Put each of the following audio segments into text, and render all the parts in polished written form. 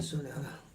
Saudara.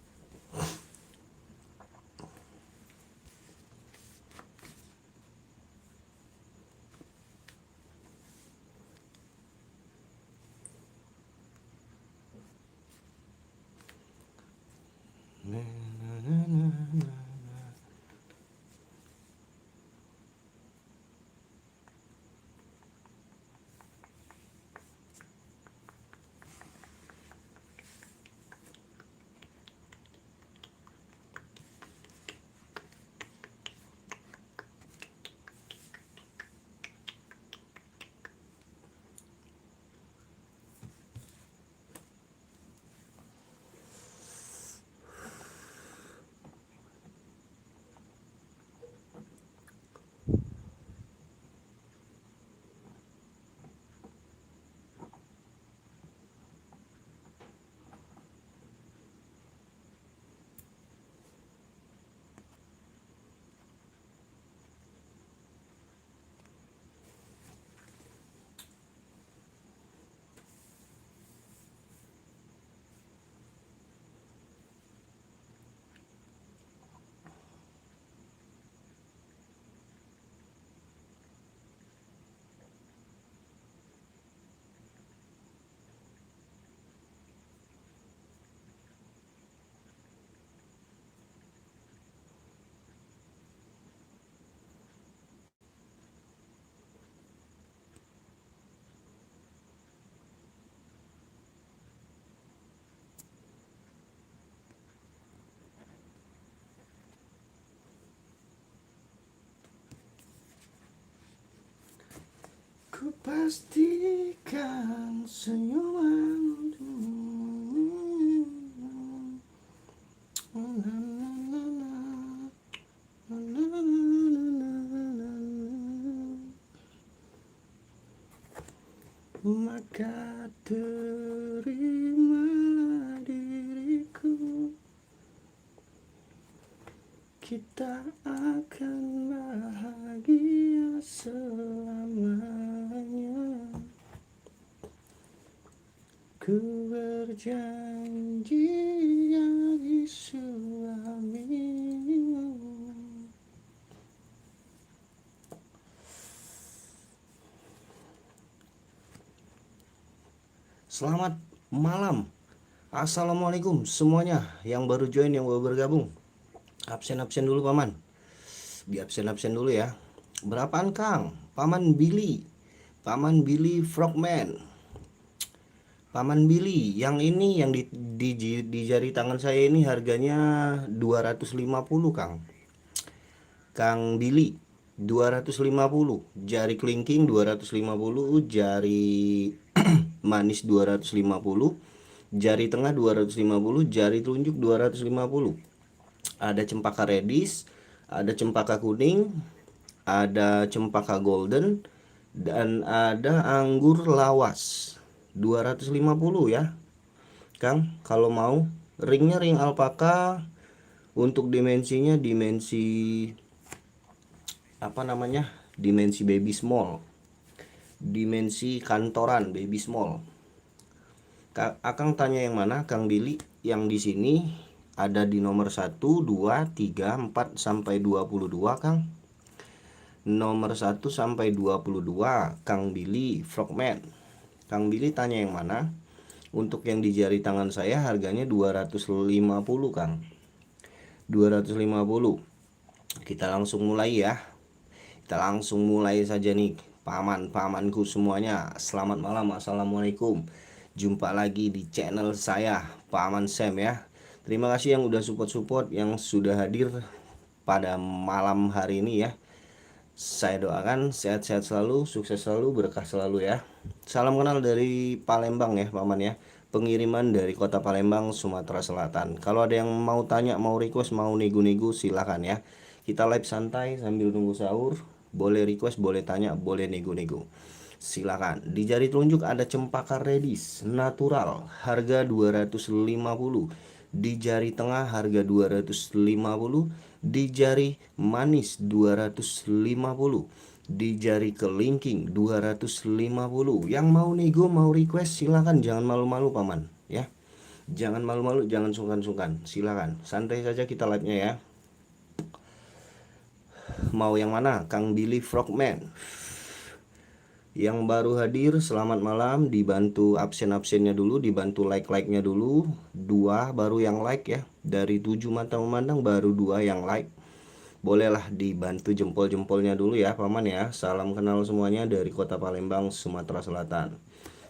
Ku pastikan senyumanmu. Maka terimalah diriku, kita akan bahagia selamanya. Ku berjanji jadi suamimu. Selamat malam. Assalamualaikum semuanya yang baru join, yang baru bergabung. Absen dulu paman. Di absen dulu ya. Berapaan Kang? Paman Billy Frogman. Paman Billy, yang ini yang di jari tangan saya ini harganya 250 Kang. Kang Billy 250, jari kelingking 250, jari manis 250, jari tengah 250, jari telunjuk 250. Ada cempaka redis, ada cempaka kuning, ada cempaka golden, dan ada anggur lawas 250 ya Kang. Kalau mau ringnya ring alpaka, untuk dimensinya dimensi dimensi baby small, dimensi kantoran baby small. Akang tanya yang mana Kang Billy? Yang di sini ada di nomor 1, 2, 3, 4 sampai 22 Kang. Nomor 1 sampai 22 Kang Billy Frogman. Kang Billy tanya yang mana? Untuk yang di jari tangan saya harganya 250 Kang. 250. Kita langsung mulai ya. Kita langsung mulai saja nih paman-pamanku semuanya. Selamat malam, assalamualaikum. Jumpa lagi di channel saya Paman Sam ya. Terima kasih yang udah support, yang sudah hadir pada malam hari ini ya. Saya doakan sehat-sehat selalu, sukses selalu, berkah selalu ya. Salam kenal dari Palembang ya paman ya. Pengiriman dari kota Palembang, Sumatera Selatan. Kalau ada yang mau tanya, mau request, mau nego-nego silakan ya. Kita live santai sambil nunggu sahur. Boleh request, boleh tanya, boleh nego-nego. Silakan. Di jari telunjuk ada cempaka redis natural, harga 250. Di jari tengah harga 250. Di jari manis 250. Di jari kelingking 250. Yang mau nego, mau request silakan, jangan malu-malu paman ya. Jangan malu-malu, jangan sungkan-sungkan, silakan santai saja kita live-nya ya. Mau yang mana? Kang Billy Frogman yang baru hadir, selamat malam. Dibantu absen-absennya dulu, dibantu like-like-nya dulu. 2 baru yang like ya. Dari 7 mata memandang baru 2 yang like. Bolehlah dibantu jempol-jempolnya dulu ya paman ya. Salam kenal semuanya dari kota Palembang, Sumatera Selatan.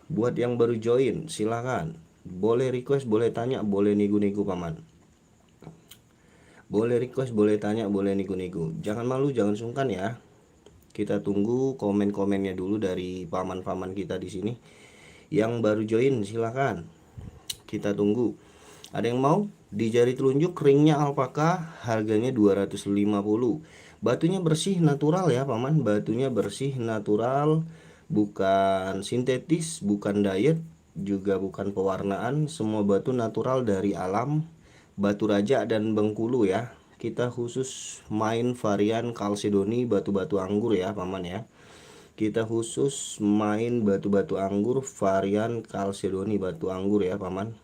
Buat yang baru join silakan, boleh request, boleh tanya, boleh nego-nego paman. Boleh request, boleh tanya, boleh nego-nego. Jangan malu, jangan sungkan ya. Kita tunggu komen-komennya dulu dari paman-paman kita di sini. Yang baru join silakan. Kita tunggu. Ada yang mau? Di jari telunjuk ringnya alpaka, harganya 250. Batunya bersih natural ya paman, batunya bersih natural, bukan sintetis, bukan diet, juga bukan pewarnaan, semua batu natural dari alam. Batu Raja dan Bengkulu ya. Kita khusus main varian Kalsedoni batu-batu anggur ya paman ya. Kita khusus main batu-batu anggur varian Kalsedoni batu anggur ya paman.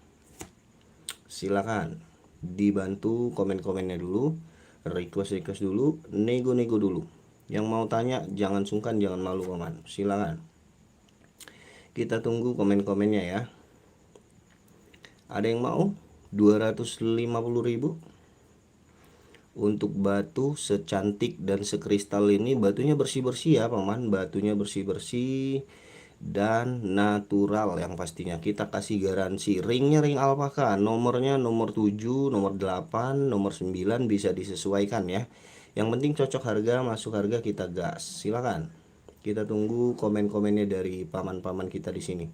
Silakan dibantu komen-komennya dulu, request dulu, nego-nego dulu. Yang mau tanya jangan sungkan, jangan malu paman, silakan. Kita tunggu komen-komennya ya. Ada yang mau? 250.000 untuk batu secantik dan sekristal ini. Batunya bersih-bersih ya paman, batunya bersih-bersih dan natural yang pastinya. Kita kasih garansi. Ringnya ring alpaka, nomornya nomor 7, nomor 8, nomor 9, bisa disesuaikan ya. Yang penting cocok harga, masuk harga, kita gas. Silakan. Kita tunggu komen-komennya dari paman-paman kita di sini.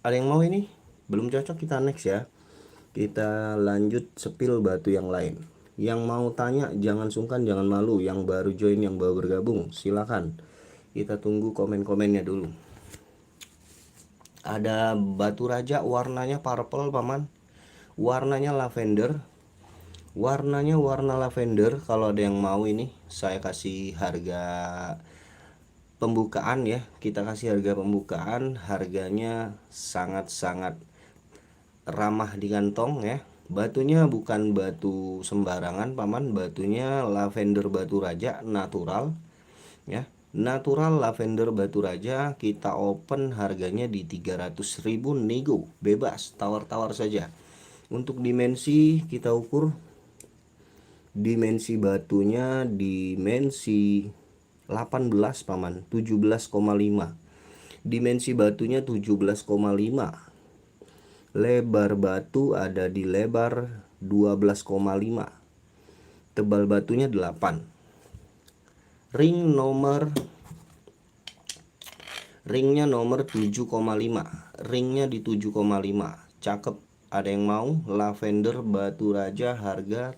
Ada yang mau ini? Belum cocok, kita next ya. Kita lanjut sepil batu yang lain. Yang mau tanya jangan sungkan, jangan malu. Yang baru join, yang baru bergabung, silakan. Kita tunggu komen-komennya dulu. Ada batu raja warnanya purple paman, warnanya lavender, warnanya warna lavender. Kalau ada yang mau ini saya kasih harga pembukaan ya. Kita kasih harga pembukaan, harganya sangat-sangat ramah di kantong ya. Batunya bukan batu sembarangan paman, batunya lavender batu raja natural ya. Natural lavender batu raja, kita open harganya di 300.000 nego, bebas, tawar-tawar saja. Untuk dimensi kita ukur dimensi batunya dimensi 18 paman, 17,5. Dimensi batunya 17,5. Lebar batu ada di lebar 12,5. Tebal batunya 8. Ringnya nomor 7,5. Ringnya di 7,5. Cakep. Ada yang mau? Lavender batu raja harga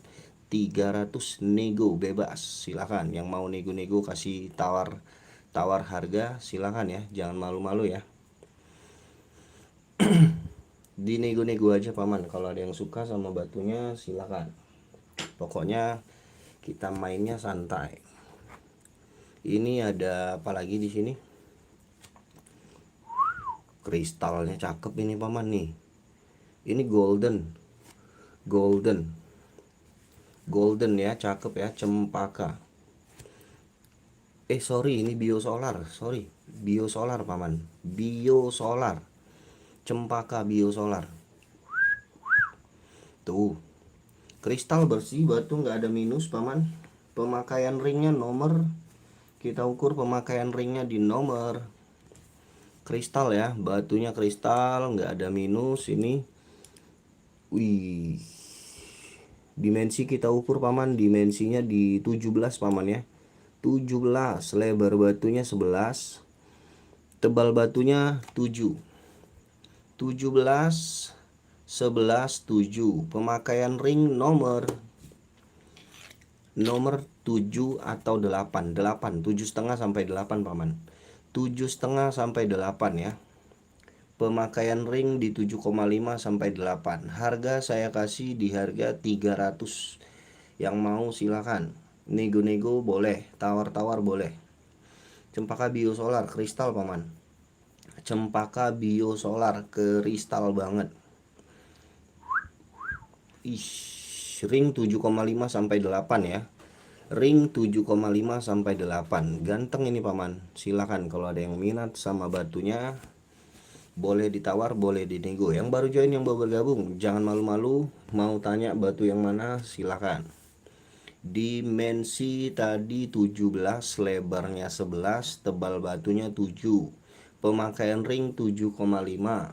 300 nego, bebas. Silakan. Yang mau nego-nego kasih tawar harga, silakan ya. Jangan malu-malu ya. Di nego-nego aja paman. Kalau ada yang suka sama batunya silakan. Pokoknya kita mainnya santai. Ini ada apa lagi di sini? Kristalnya cakep ini paman nih. Ini golden ya, cakep ya, cempaka. Sorry, ini biosolar. Sorry, biosolar paman, biosolar, cempaka biosolar. Tuh, kristal bersih, batu nggak ada minus paman. Pemakaian ringnya nomor, kita ukur pemakaian ringnya di nomor. Kristal ya, batunya kristal, nggak ada minus ini. Wih, dimensi kita ukur paman, dimensinya di 17 paman ya, 17. Lebar batunya 11, tebal batunya 7. 17, 11, 7. Pemakaian ring nomor 7 atau 8, 7,5 sampai 8 paman, 7,5 sampai 8 ya. Pemakaian ring di 7,5 sampai 8. Harga saya kasih di harga 300. Yang mau silakan. Nego-nego boleh, tawar-tawar boleh. Cempaka biosolar kristal paman. Cempaka Biosolar kristal banget. Ring 7,5 sampai 8 ya. Ring 7,5 sampai 8. Ganteng ini paman. Silakan kalau ada yang minat sama batunya, boleh ditawar, boleh dinego. Yang baru join, yang baru bergabung, jangan malu-malu. Mau tanya batu yang mana, silakan. Dimensi tadi 17, lebarnya 11, tebal batunya 7. Pemakaian ring 7,5.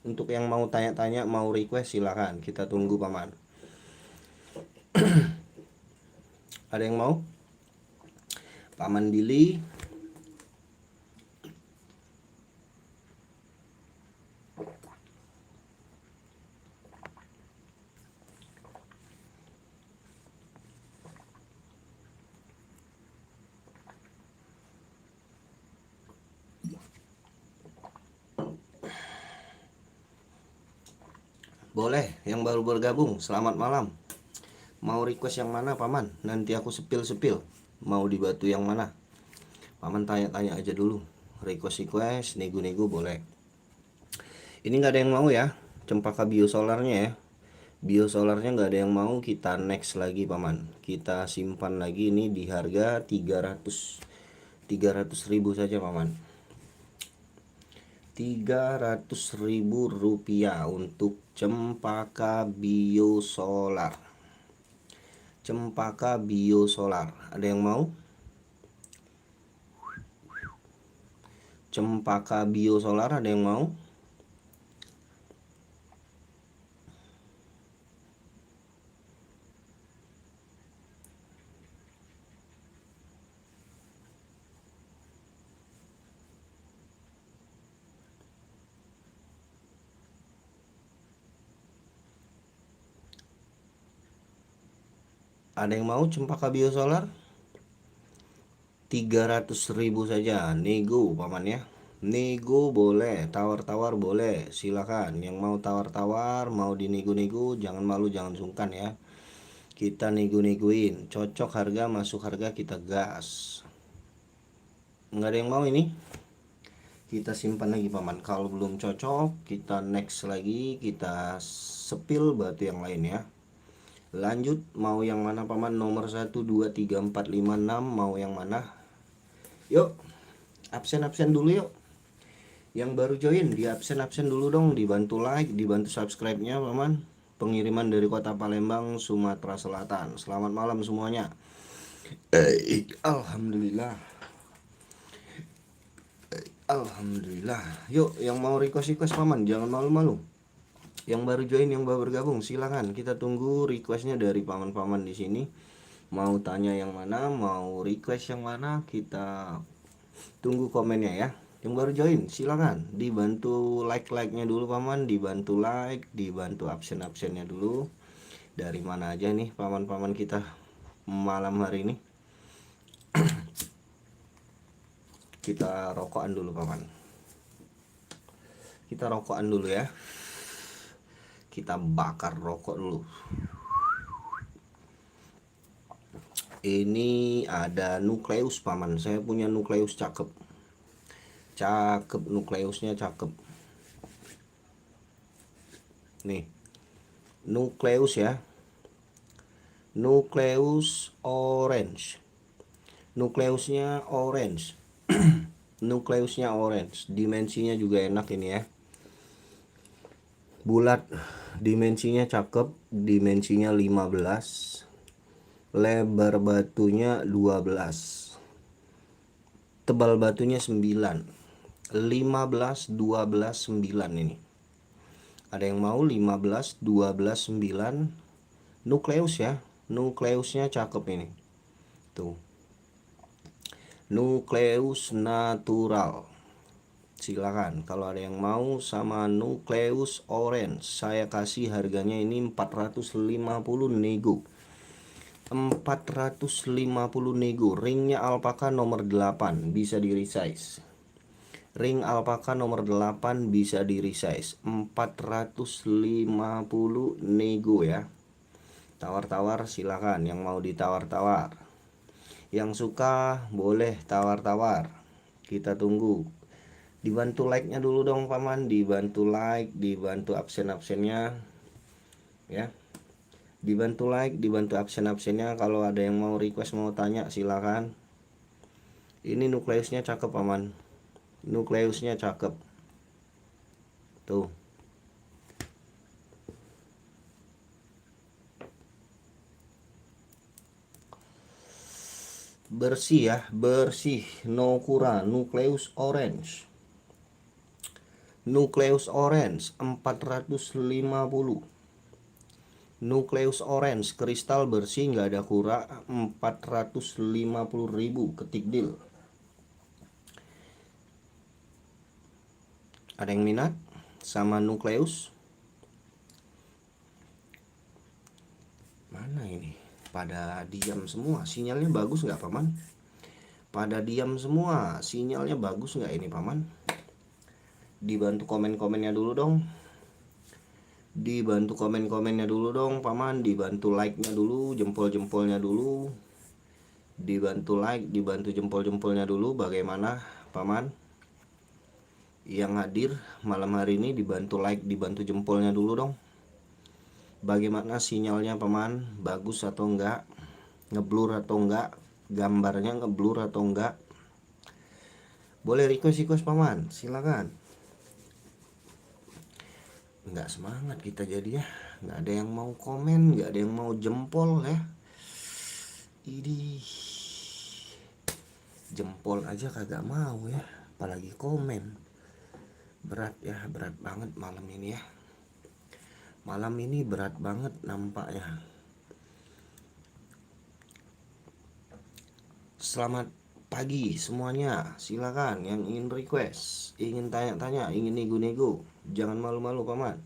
Untuk yang mau tanya-tanya, mau request, silakan. Kita tunggu paman. Ada yang mau? Paman Billy. Boleh, yang baru bergabung, selamat malam. Mau request yang mana paman? Nanti aku sepil-sepil. Mau di batu yang mana? Paman tanya-tanya aja dulu. Request, nego-nego boleh. Ini nggak ada yang mau ya, cempaka biosolarnya ya. Biosolarnya nggak ada yang mau, kita next lagi paman. Kita simpan lagi ini di harga 300 ribu saja paman. 300.000 rupiah untuk cempaka biosolar. Cempaka biosolar, ada yang mau? Cempaka biosolar, ada yang mau? Ada yang mau cempaka biosolar? 300.000 saja, nego paman ya. Nego boleh, tawar-tawar boleh, silakan. Yang mau tawar-tawar, mau dinego-nego, jangan malu, jangan sungkan ya. Kita nego-negoin, cocok harga, masuk harga, kita gas. Nggak ada yang mau ini, kita simpan lagi paman. Kalau belum cocok, kita next lagi, kita sepil batu yang lain ya. Lanjut, mau yang mana paman? Nomor 1, 2, 3, 4, 5, 6, mau yang mana? Yuk, absen dulu yuk. Yang baru join, di absen dulu dong, dibantu like, dibantu subscribe-nya paman. Pengiriman dari kota Palembang, Sumatera Selatan. Selamat malam semuanya. Alhamdulillah. Alhamdulillah. Yuk, yang mau request paman, jangan malu-malu. Yang baru join, yang baru bergabung, silakan. Kita tunggu requestnya dari paman-paman di sini. Mau tanya yang mana, mau request yang mana, kita tunggu komennya ya. Yang baru join, silakan dibantu like-nya dulu paman, dibantu like, dibantu absen-absennya dulu. Dari mana aja nih paman-paman kita malam hari ini. Kita rokokan dulu paman. Kita rokokan dulu ya. Kita bakar rokok dulu. Ini ada nukleus paman. Saya punya nukleus cakep. Cakep, nukleusnya cakep. Nih. Nukleus ya. Nukleus orange. Nukleusnya orange. Nukleusnya orange. Dimensinya juga enak ini ya. Bulat, dimensinya cakep, dimensinya 15, lebar batunya 12, tebal batunya 9, 15, 12, 9 ini. Ada yang mau 15, 12, 9, nukleus ya, nukleusnya cakep ini. Tuh. Nukleus natural. Silakan kalau ada yang mau sama nukleus orange, saya kasih harganya ini 450 nego. 450 nego. Ringnya alpaka nomor 8 bisa di resize. Ring alpaka nomor 8 bisa di resize. 450 nego ya. Tawar-tawar silakan, yang mau ditawar-tawar. Yang suka boleh tawar-tawar. Kita tunggu. Dibantu like-nya dulu dong paman, dibantu like, dibantu absen-absennya ya. Dibantu like, dibantu absen-absennya. Kalau ada yang mau request, mau tanya, silakan. Ini nukleusnya cakep paman, nukleusnya cakep tuh. Bersih ya, bersih, no kura, nukleus orange. Nukleus orange 450. Nukleus orange kristal bersih, nggak ada kura, 450.000. Ketik deal. Ada yang minat sama nukleus? Mana ini? Pada diam semua. Sinyalnya bagus nggak paman? Pada diam semua. Sinyalnya bagus nggak ini paman? Dibantu komen-komennya dulu dong. Dibantu komen-komennya dulu dong paman. Dibantu like-nya dulu, jempol-jempolnya dulu. Dibantu like, dibantu jempol-jempolnya dulu. Bagaimana paman yang hadir malam hari ini? Dibantu like, dibantu jempolnya dulu dong. Bagaimana sinyalnya paman? Bagus atau enggak? Ngeblur atau enggak? Gambarnya ngeblur atau enggak? Boleh request paman, silakan. Enggak semangat kita jadi ya. Enggak ada yang mau komen, enggak ada yang mau jempol ya. Ini jempol aja kagak mau ya, apalagi komen. Berat ya, berat banget malam ini ya. Malam ini berat banget nampaknya. Selamat pagi semuanya, silakan yang ingin request, ingin tanya-tanya, ingin nego-nego, jangan malu-malu paman.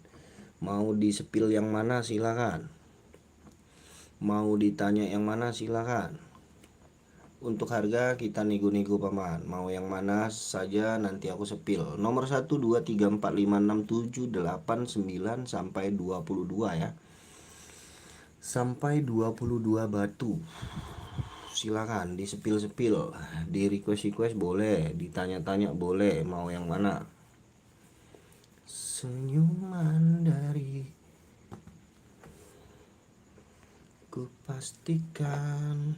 Mau di-spill yang mana silakan. Mau ditanya yang mana silakan. Untuk harga kita nego-nego paman. Mau yang mana saja nanti aku spill. Nomor 1, 2, 3, 4, 5, 6, 7, 8, 9 sampai 22 ya. Sampai 22 batu. Silakan di sepil-sepil, di request boleh, ditanya-tanya boleh, mau yang mana. Senyuman dari ku pastikan,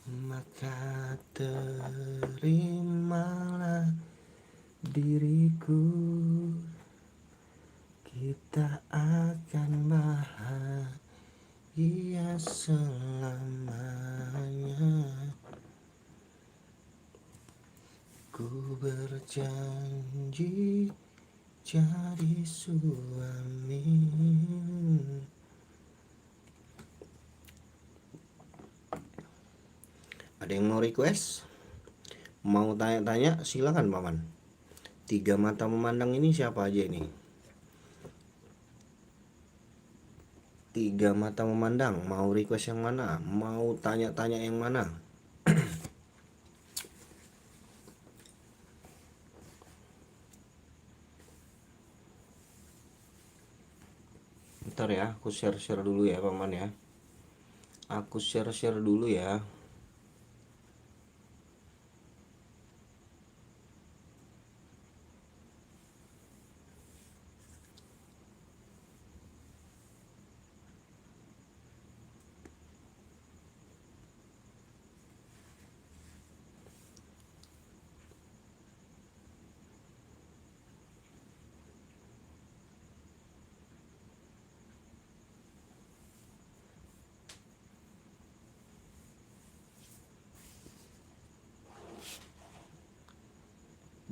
maka terimalah diriku, kita akan bahagia selamanya. Ku berjanji jadi suami. Ada yang mau request? Mau tanya-tanya? Silakan paman. 3 mata memandang ini siapa aja ini? 3 mata memandang, mau request yang mana? Mau tanya-tanya yang mana? Bentar ya, aku share-share dulu ya paman ya. Aku share-share dulu ya.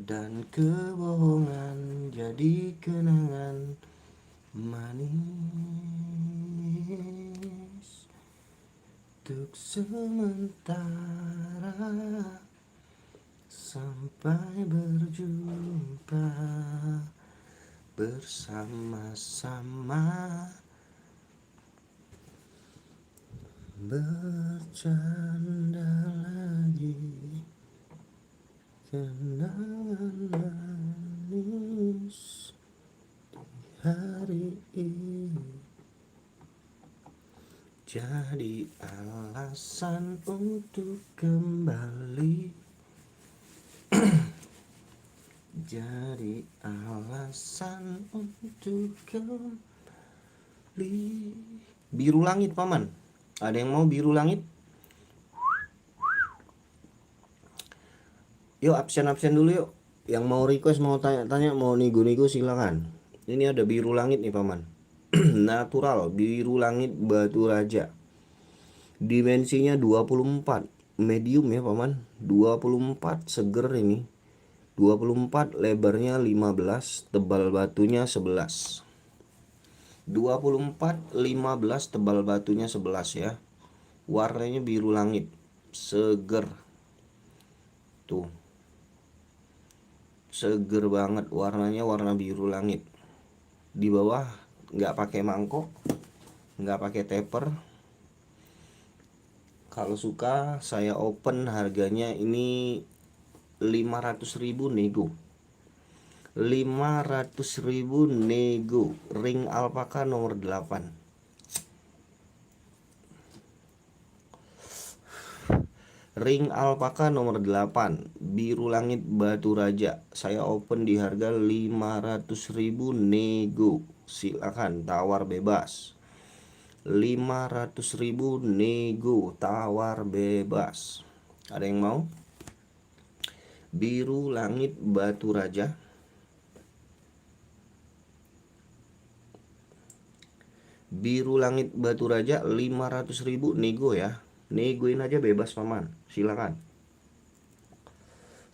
Dan kebohongan jadi kenangan manis untuk sementara, sampai berjumpa bersama-sama, bercanda lagi, kenangan manis hari ini jadi alasan untuk kembali jadi alasan untuk kembali. Biru langit paman, ada yang mau biru langit? Yuk absen dulu yuk. Yang mau request, mau tanya-tanya, mau nego-nego silakan. Ini ada biru langit nih paman. Natural biru langit batu raja. Dimensinya 24, medium ya paman. 24 seger ini. 24, lebarnya 15, tebal batunya 11. 24, 15, tebal batunya 11 ya. Warnanya biru langit, seger. Tuh. Seger banget, warnanya warna biru langit. Di bawah nggak pakai mangkok, nggak pakai taper. Kalau suka saya open, harganya ini 500.000 nego. 500.000 nego. Ring alpaka nomor 8. Ring alpaka nomor 8, biru langit batu raja. Saya open di harga 500.000 nego. Silakan tawar bebas. 500.000 nego, tawar bebas. Ada yang mau? Biru langit batu raja. Biru langit batu raja 500.000 nego ya. Negoin aja bebas paman, silakan.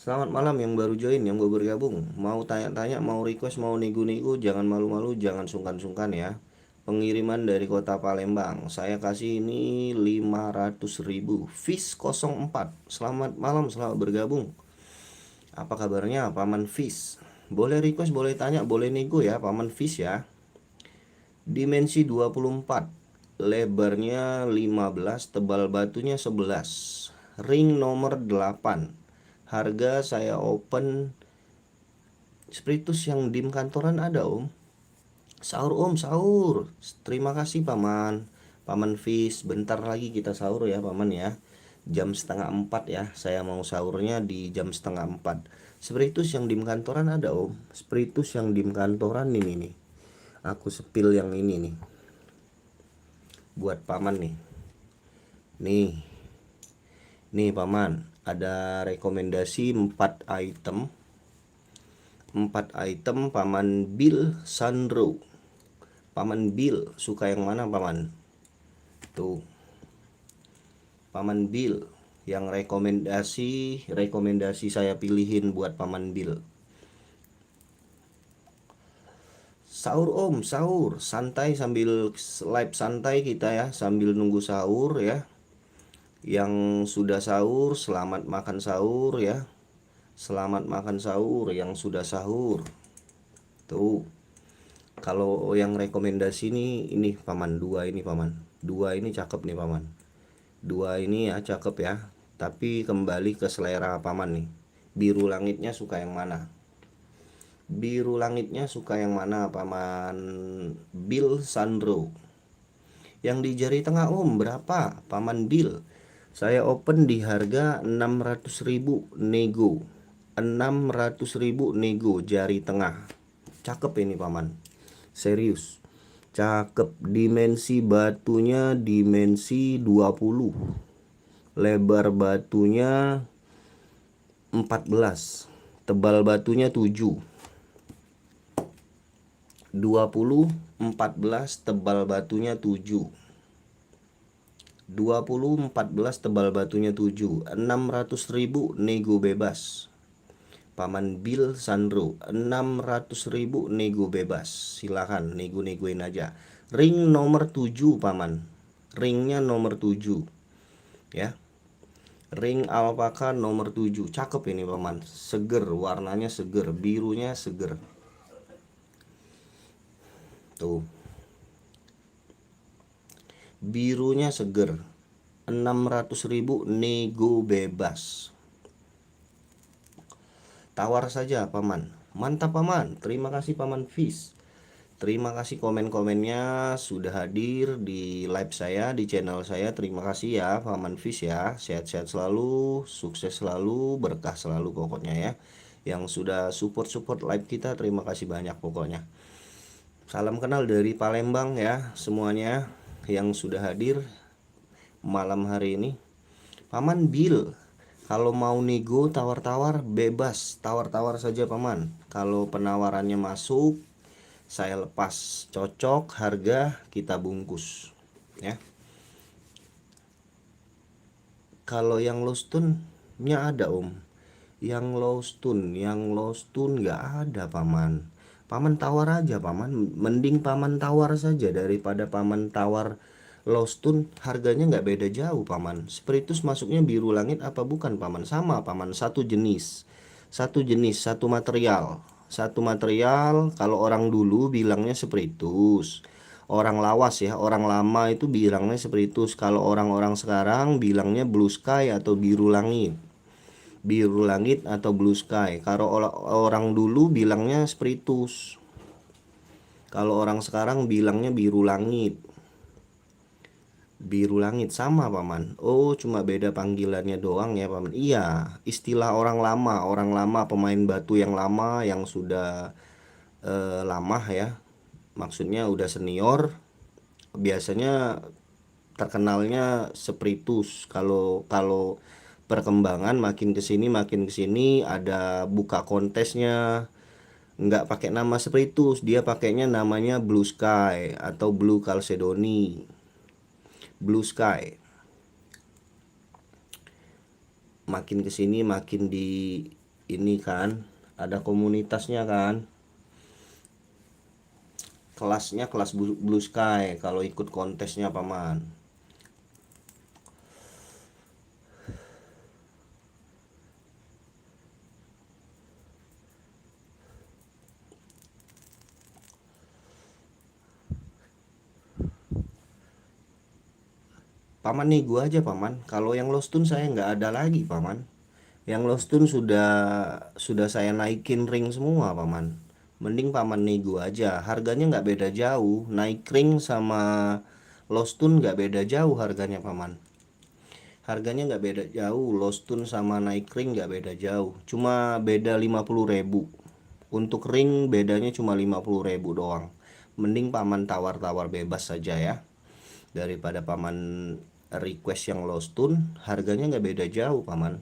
Selamat malam yang baru join, yang baru bergabung. Mau tanya-tanya, mau request, mau nego-nego, jangan malu-malu, jangan sungkan-sungkan ya. Pengiriman dari kota Palembang, saya kasih ini 500.000. Fish 04. Selamat malam, selamat bergabung. Apa kabarnya paman Fish? Boleh request, boleh tanya, boleh nego ya paman Fish ya. Dimensi 24, lebarnya 15, tebal batunya 11. Ring nomor 8. Harga saya open. Spiritus yang dim kantoran ada om. Sahur om, sahur. Terima kasih paman. Paman Fish, bentar lagi kita sahur ya paman ya. Jam setengah 4 ya. Saya mau sahurnya di jam setengah 4. Spiritus yang dim kantoran ada om. Spiritus yang dim kantoran ini nih. Aku sepil yang ini nih. Buat paman nih. Nih paman, ada rekomendasi 4 item. 4 item paman Bill Sandro. Paman Bill suka yang mana paman? Tuh. Paman Bill yang rekomendasi saya pilihin buat paman Bill. Sahur om, sahur. Santai sambil live santai kita ya, sambil nunggu sahur ya. Yang sudah sahur, selamat makan sahur ya. Selamat makan sahur yang sudah sahur. Tuh. Kalau yang rekomendasi ini paman, 2 ini paman. 2 ini cakep nih paman. 2 ini ya cakep ya. Tapi kembali ke selera paman nih. Biru langitnya suka yang mana? Biru langitnya suka yang mana paman Bill Sandro? Yang di jari tengah om berapa paman Bill? Saya open di harga 600.000 nego. 600.000 nego jari tengah. Cakep ini paman. Serius. Cakep. Dimensi batunya dimensi 20. Lebar batunya 14. Tebal batunya 7. 20, 14, tebal batunya 7. 20, 14, tebal batunya 7. 600.000 nego bebas. Paman Bill Sandro, 600.000 nego bebas. Silakan nego-negoin aja. Ring nomor 7 paman. Ringnya nomor 7. Ya. Ring alpaka nomor 7. Cakep ini paman. Seger, warnanya seger, birunya seger. Tuh. Birunya seger. 600.000 nego bebas. Tawar saja paman. Mantap paman. Terima kasih paman Fish. Terima kasih komen-komennya sudah hadir di live saya, di channel saya. Terima kasih ya paman Fish ya. Sehat-sehat selalu, sukses selalu, berkah selalu pokoknya ya. yang sudah support live kita, terima kasih banyak pokoknya. Salam kenal dari Palembang ya semuanya yang sudah hadir malam hari ini. Paman Bill, kalau mau nego tawar-tawar bebas, tawar-tawar saja paman. Kalau penawarannya masuk, saya lepas, cocok harga kita bungkus ya. Kalau yang Lostun-nya ada om. Yang Lostun nggak ada paman. Paman tawar aja paman. Mending paman tawar saja daripada paman tawar Lostun. Harganya nggak beda jauh paman. Spiritus masuknya biru langit apa bukan paman? Sama paman, satu jenis, satu material. Satu material. Kalau orang dulu bilangnya spiritus, orang lawas ya, orang lama itu bilangnya spiritus. Kalau orang-orang sekarang bilangnya blue sky atau biru langit. Biru langit atau blue sky. Kalau orang dulu bilangnya spiritus. Kalau orang sekarang bilangnya biru langit. Biru langit sama paman. Oh, cuma beda panggilannya doang ya paman. Iya, istilah orang lama pemain batu yang lama, yang sudah lama ya. Maksudnya udah senior. Biasanya terkenalnya spiritus. Kalau kalau perkembangan makin kesini ada buka kontesnya, nggak pakai nama spiritus, dia pakainya namanya blue sky atau blue chalcedony. Blue sky makin kesini makin di ini kan, ada komunitasnya kan, kelasnya kelas blue sky kalau ikut kontesnya paman. Paman nih gua aja paman. Kalau yang Lostun saya nggak ada lagi paman. Yang Lostun sudah saya naikin ring semua paman. Mending paman nego aja. Harganya nggak beda jauh. Naik ring sama Lostun nggak beda jauh harganya paman. Harganya nggak beda jauh. Lostun sama naik ring nggak beda jauh. Cuma beda 50.000. Untuk ring bedanya cuma 50.000 doang. Mending paman tawar-tawar bebas saja ya, daripada paman request yang Lostun. Harganya nggak beda jauh paman.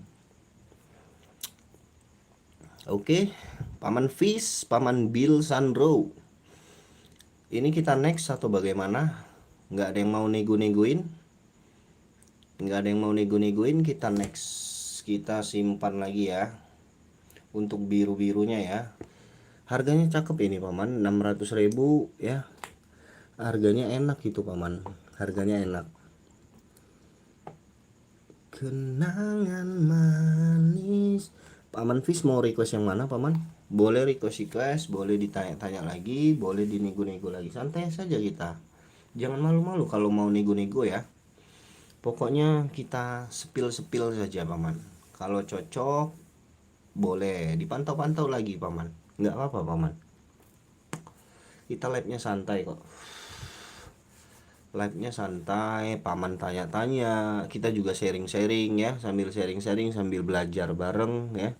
Oke, paman Fish, paman Bill Sandro, ini kita next atau bagaimana? Nggak ada yang mau nego-negoin? Nggak ada yang mau nego-negoin, kita next. Kita simpan lagi ya untuk biru-birunya ya. Harganya cakep ini paman, 600.000 ya. Harganya enak gitu paman, harganya enak. Kenangan manis. Paman Fish mau request yang mana paman? Boleh request, boleh ditanya-tanya lagi, boleh dinego-nego lagi. Santai saja kita. Jangan malu-malu kalau mau nego-nego ya. Pokoknya kita sepil-sepil saja paman. Kalau cocok boleh dipantau-pantau lagi paman. Nggak apa-apa paman. Kita live-nya santai kok. Live-nya santai, paman tanya-tanya, kita juga sharing-sharing ya, sambil sharing-sharing sambil belajar bareng ya.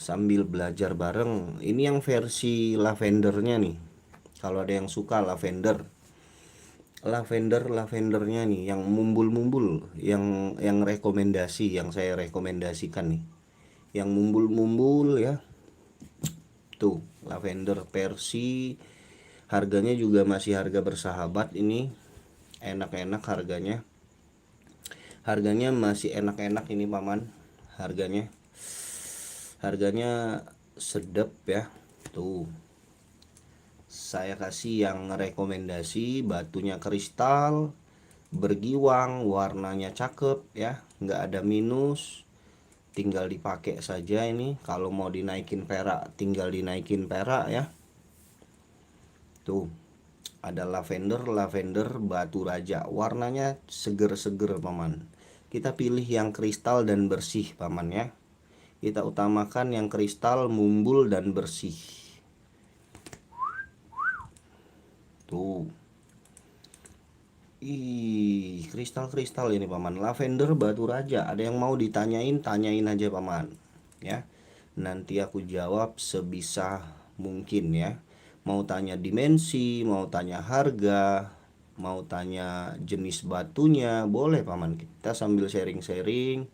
Sambil belajar bareng. Ini yang versi lavendernya nih. Kalau ada yang suka lavendernya nih, yang mumbul-mumbul, yang rekomendasi, yang saya rekomendasikan nih. Yang mumbul-mumbul ya. Tuh, lavender versi. Harganya juga masih harga bersahabat ini. Enak-enak harganya. Harganya masih enak-enak ini paman. Harganya sedap ya. Tuh, saya kasih yang rekomendasi, batunya kristal, bergiwang, warnanya cakep ya, nggak ada minus, tinggal dipakai saja ini. Kalau mau dinaikin perak tinggal dinaikin perak ya. Tuh, ada lavender batu raja, warnanya seger-seger paman. Kita pilih yang kristal dan bersih paman ya. Kita utamakan yang kristal, mumbul dan bersih. Tuh. Ih, kristal-kristal ini paman. Lavender batu raja. Ada yang mau ditanyain, tanyain aja paman. Ya. nanti aku jawab sebisa mungkin ya. Mau tanya dimensi, mau tanya harga, mau tanya jenis batunya, boleh paman, kita sambil sharing-sharing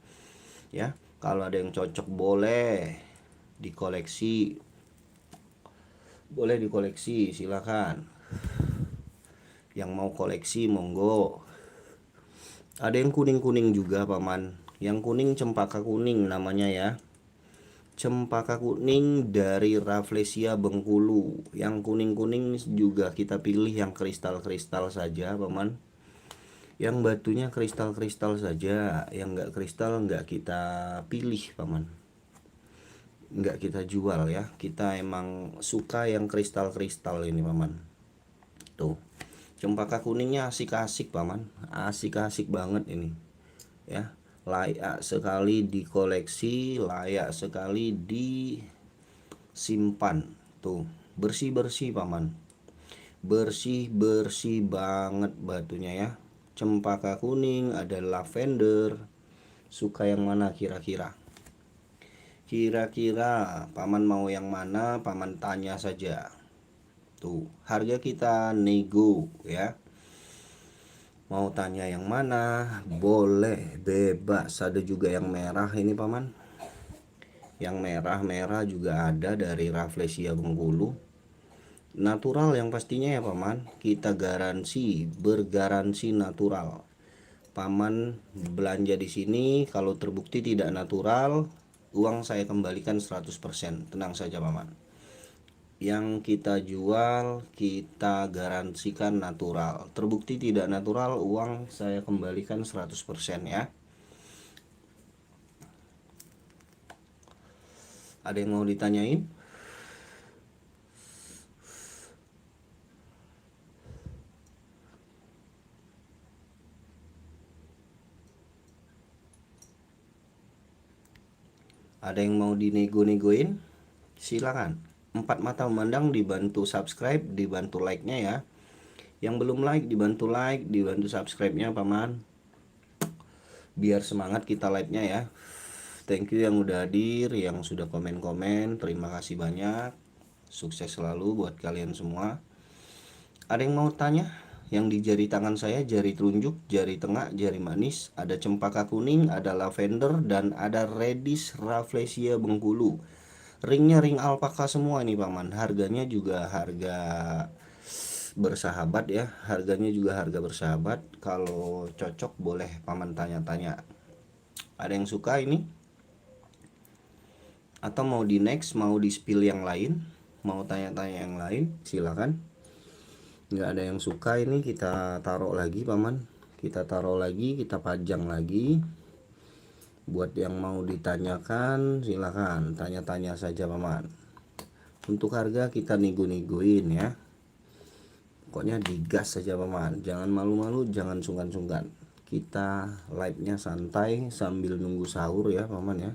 ya. Kalau ada yang cocok boleh dikoleksi, silakan. Yang mau koleksi monggo. Ada yang kuning-kuning juga paman. Yang kuning cempaka kuning namanya ya. Cempaka kuning dari Rafflesia Bengkulu. Yang kuning-kuning juga kita pilih yang kristal-kristal saja paman. Yang batunya kristal-kristal saja. Yang enggak kristal enggak kita pilih paman, enggak kita jual ya. Kita emang suka yang kristal-kristal ini paman. Tuh, cempaka kuningnya asik-asik paman, asik-asik banget ini ya. Layak sekali dikoleksi, layak sekali disimpan. Tuh, bersih-bersih paman, bersih-bersih banget batunya ya. Cempaka kuning, ada lavender. Suka yang mana kira-kira? Kira-kira paman mau yang mana? Paman tanya saja. Tuh, harga kita nego ya. Mau tanya yang mana? Boleh, bebas. Ada juga yang merah ini paman. Yang merah-merah juga ada dari Rafflesia Bengkulu. Natural yang pastinya ya paman. Kita garansi, bergaransi natural. Paman belanja di sini kalau terbukti tidak natural, uang saya kembalikan 100%. Tenang saja paman. Yang kita jual kita garansikan natural. Terbukti tidak natural, uang saya kembalikan 100% ya. Ada yang mau ditanyain? Ada yang mau dinego-negoin? Silakan. 4 mata memandang, dibantu subscribe, dibantu like-nya ya. Yang belum like dibantu like, dibantu subscribe-nya paman. Biar semangat kita like-nya ya. Thank you yang udah hadir, yang sudah komen-komen, terima kasih banyak. Sukses selalu buat kalian semua. Ada yang mau tanya? Yang di jari tangan saya, jari telunjuk, jari tengah, jari manis, ada cempaka kuning, ada lavender, dan ada reddish Rafflesia Bengkulu. Ringnya ring alpaka semua ini paman. Harganya juga harga bersahabat ya. Harganya juga harga bersahabat. Kalau cocok boleh paman tanya-tanya. Ada yang suka ini? Atau mau di next, mau di spill yang lain, mau tanya-tanya yang lain, silakan. Nggak ada yang suka ini, kita taruh lagi paman. Kita taruh lagi, kita pajang lagi. Buat yang mau ditanyakan silakan tanya-tanya saja paman. Untuk harga kita nego-negoin ya. Pokoknya digas saja paman. Jangan malu-malu, jangan sungkan-sungkan. Kita live-nya santai sambil nunggu sahur ya paman ya.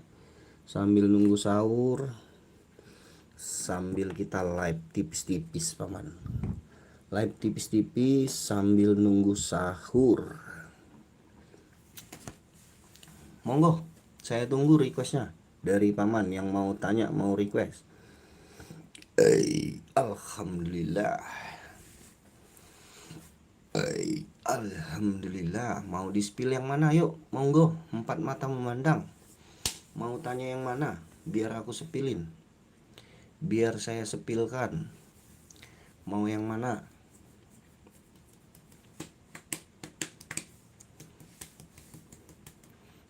Sambil nunggu sahur, sambil kita live tipis-tipis paman. Live tipis-tipis sambil nunggu sahur. Monggo, saya tunggu requestnya dari paman yang mau tanya, mau request. Alhamdulillah. Alhamdulillah. Mau di spill yang mana? Yuk, monggo. 4 mata memandang. Mau tanya yang mana? Biar aku sepilin. Biar saya sepilkan. Mau yang mana?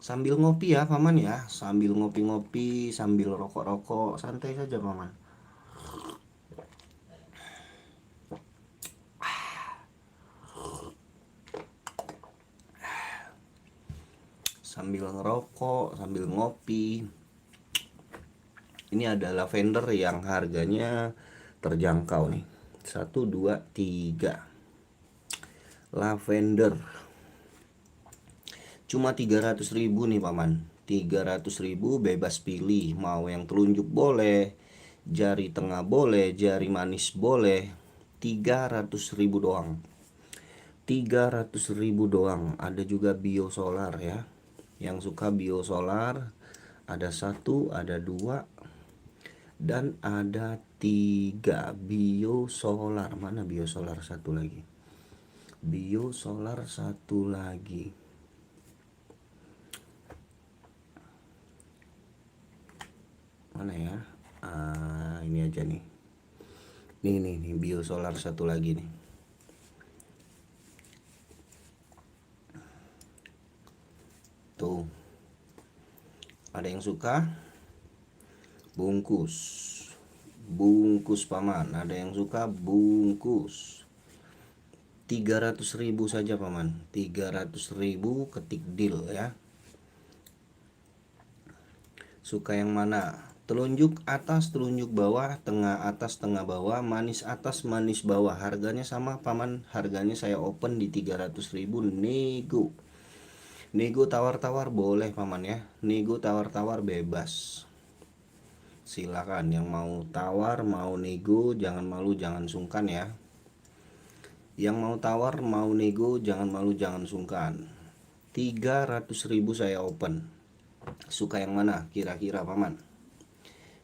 Sambil ngopi ya paman ya. Sambil ngopi-ngopi, sambil rokok-rokok, santai saja paman. Sambil ngerokok, sambil ngopi. Ini ada lavender yang harganya terjangkau nih. 1, 2, 3. Lavender cuma 300.000 nih paman. 300.000 bebas pilih. Mau yang telunjuk boleh, jari tengah boleh, jari manis boleh. 300.000 doang. 300.000 doang. Ada juga biosolar ya. Yang suka biosolar ada 1, ada 2, Dan ada 3 biosolar. Mana biosolar satu lagi? Biosolar satu lagi. Mana ya? Ini aja nih. Nih biosolar satu lagi nih. Tuh. Ada yang suka? Bungkus. Bungkus paman. Ada yang suka? Bungkus. 300.000 saja paman. 300.000 ketik deal ya. Suka yang mana? Telunjuk atas, telunjuk bawah, tengah atas, tengah bawah, manis atas, manis bawah. Harganya sama paman. Harganya saya open di 300.000 nego. Nego tawar-tawar boleh paman ya. Nego tawar-tawar bebas. Silakan yang mau tawar, mau nego, jangan malu, jangan sungkan ya. Yang mau tawar, mau nego, jangan malu, jangan sungkan. 300.000 saya open. Suka yang mana kira-kira paman?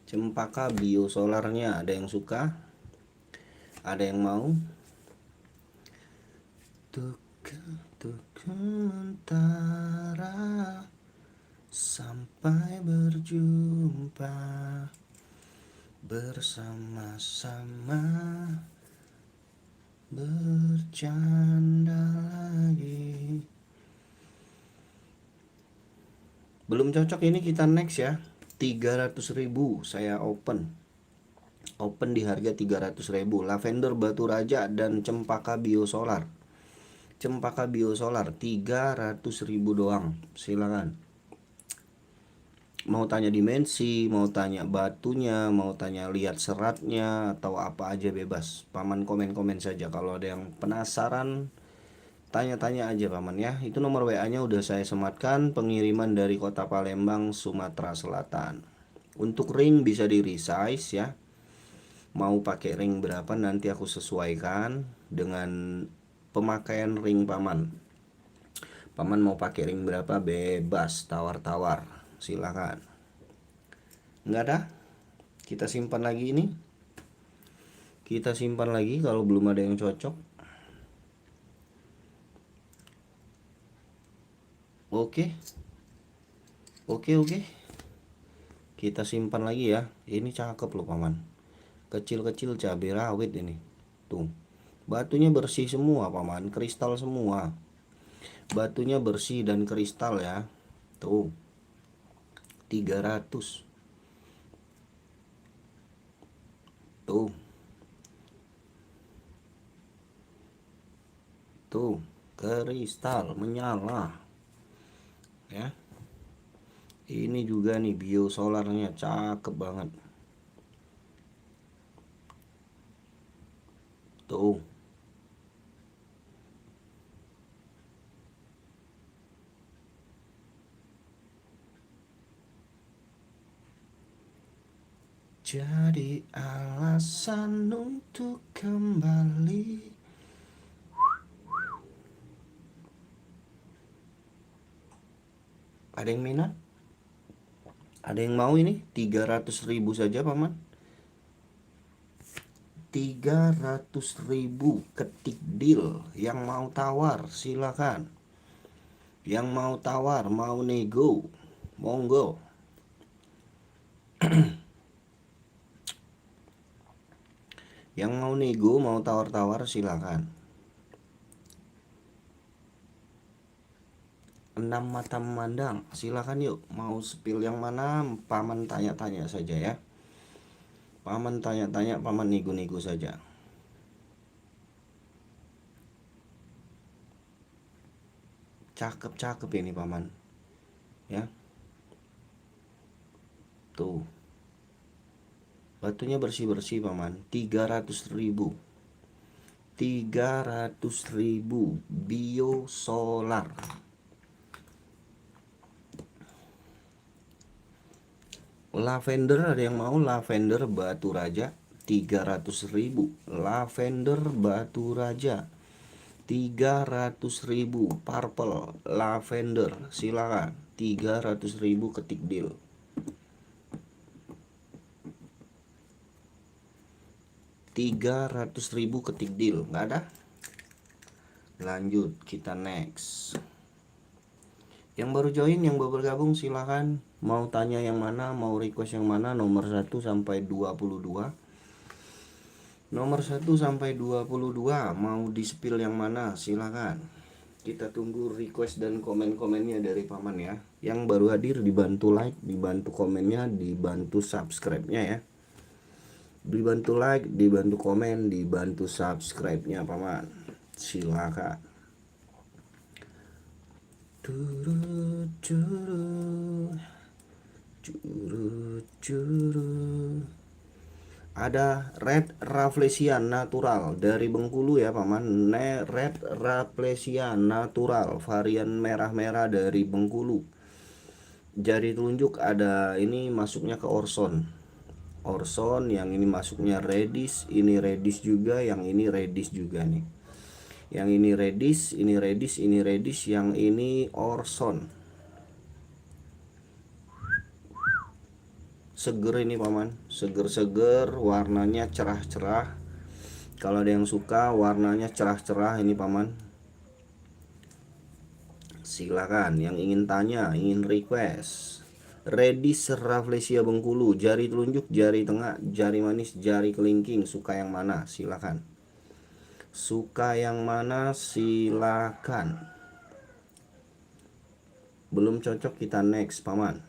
Cempaka biosolarnya ada yang suka? Ada yang mau? Tuk sementara sampai berjumpa bersama-sama bercanda lagi. Belum cocok ini kita next ya. 300.000 saya open di harga 300.000. Lavender batu raja dan cempaka biosolar. Cempaka biosolar 300.000 doang. Silakan. Mau tanya dimensi, mau tanya batunya, mau tanya lihat seratnya atau apa aja bebas. Paman komen-komen saja. Kalau ada yang penasaran, tanya-tanya aja paman ya. Itu nomor WA-nya udah saya sematkan. Pengiriman dari Kota Palembang, Sumatera Selatan. Untuk ring bisa di resize ya. Mau pakai ring berapa nanti aku sesuaikan dengan pemakaian ring paman. Paman mau pakai ring berapa bebas, tawar-tawar. Silakan. Enggak ada? Kita simpan lagi ini. Kita simpan lagi kalau belum ada yang cocok. Oke. Oke. Kita simpan lagi ya. Ini cakep loh paman. Kecil-kecil cabai rawit ini. Tuh. Batunya bersih semua paman, kristal semua. Batunya bersih dan kristal ya. Tuh. 300. Tuh. Tuh, kristal menyala. Ya. Ini juga nih biosolarnya cakep banget. Tuh. Jadi alasan untuk kembali. Ada yang minat? Ada yang mau ini? 300.000 saja paman. 300.000 ketik deal. Yang mau tawar silakan. Yang mau tawar, mau nego, monggo. Yang mau nego, mau tawar-tawar silakan. 6 mata memandang, silakan yuk. Mau spill yang mana? Paman tanya-tanya saja ya. Paman tanya-tanya, paman nego-nego saja. Cakep-cakep ini paman. Ya. Tuh. Batunya bersih-bersih paman. 300.000. 300.000 biosolar. Lavender ada yang mau? Lavender batu raja 300.000. Lavender batu raja 300.000. Purple lavender silakan. 300.000 ketik deal. 300.000 ketik deal. Nggak ada. Lanjut, kita next. Yang baru join, yang baru bergabung silahkan. Mau tanya yang mana, mau request yang mana, nomor 1 sampai 22. Nomor 1 sampai 22 mau di spill yang mana silahkan. Kita tunggu request dan komen-komennya dari paman ya. Yang baru hadir dibantu like, dibantu komennya, dibantu subscribe-nya ya. Dibantu like, dibantu komen, dibantu subscribe-nya paman. Silakan. Curut curut curut curut. Ada Red Rafflesia natural dari Bengkulu ya paman. Red Rafflesia natural varian merah-merah dari Bengkulu. Jari telunjuk ada, ini masuknya ke Orson. Orson, yang ini masuknya reddish, ini reddish juga, yang ini reddish juga nih. Yang ini reddish, ini reddish, ini reddish, yang ini Orson. Seger ini paman, seger-seger, warnanya cerah-cerah. Kalau ada yang suka warnanya cerah-cerah ini paman, silakan. Yang ingin tanya, ingin request, Reddish Rafflesia Bengkulu, jari telunjuk, jari tengah, jari manis, jari kelingking, suka yang mana silakan. Suka yang mana silakan. Belum cocok kita next paman.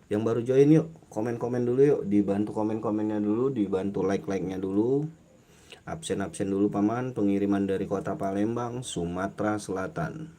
Yang baru join yuk komen-komen dulu yuk, dibantu komen-komennya dulu, dibantu like-like-nya dulu. Absen-absen dulu paman. Pengiriman dari kota Palembang, Sumatera Selatan.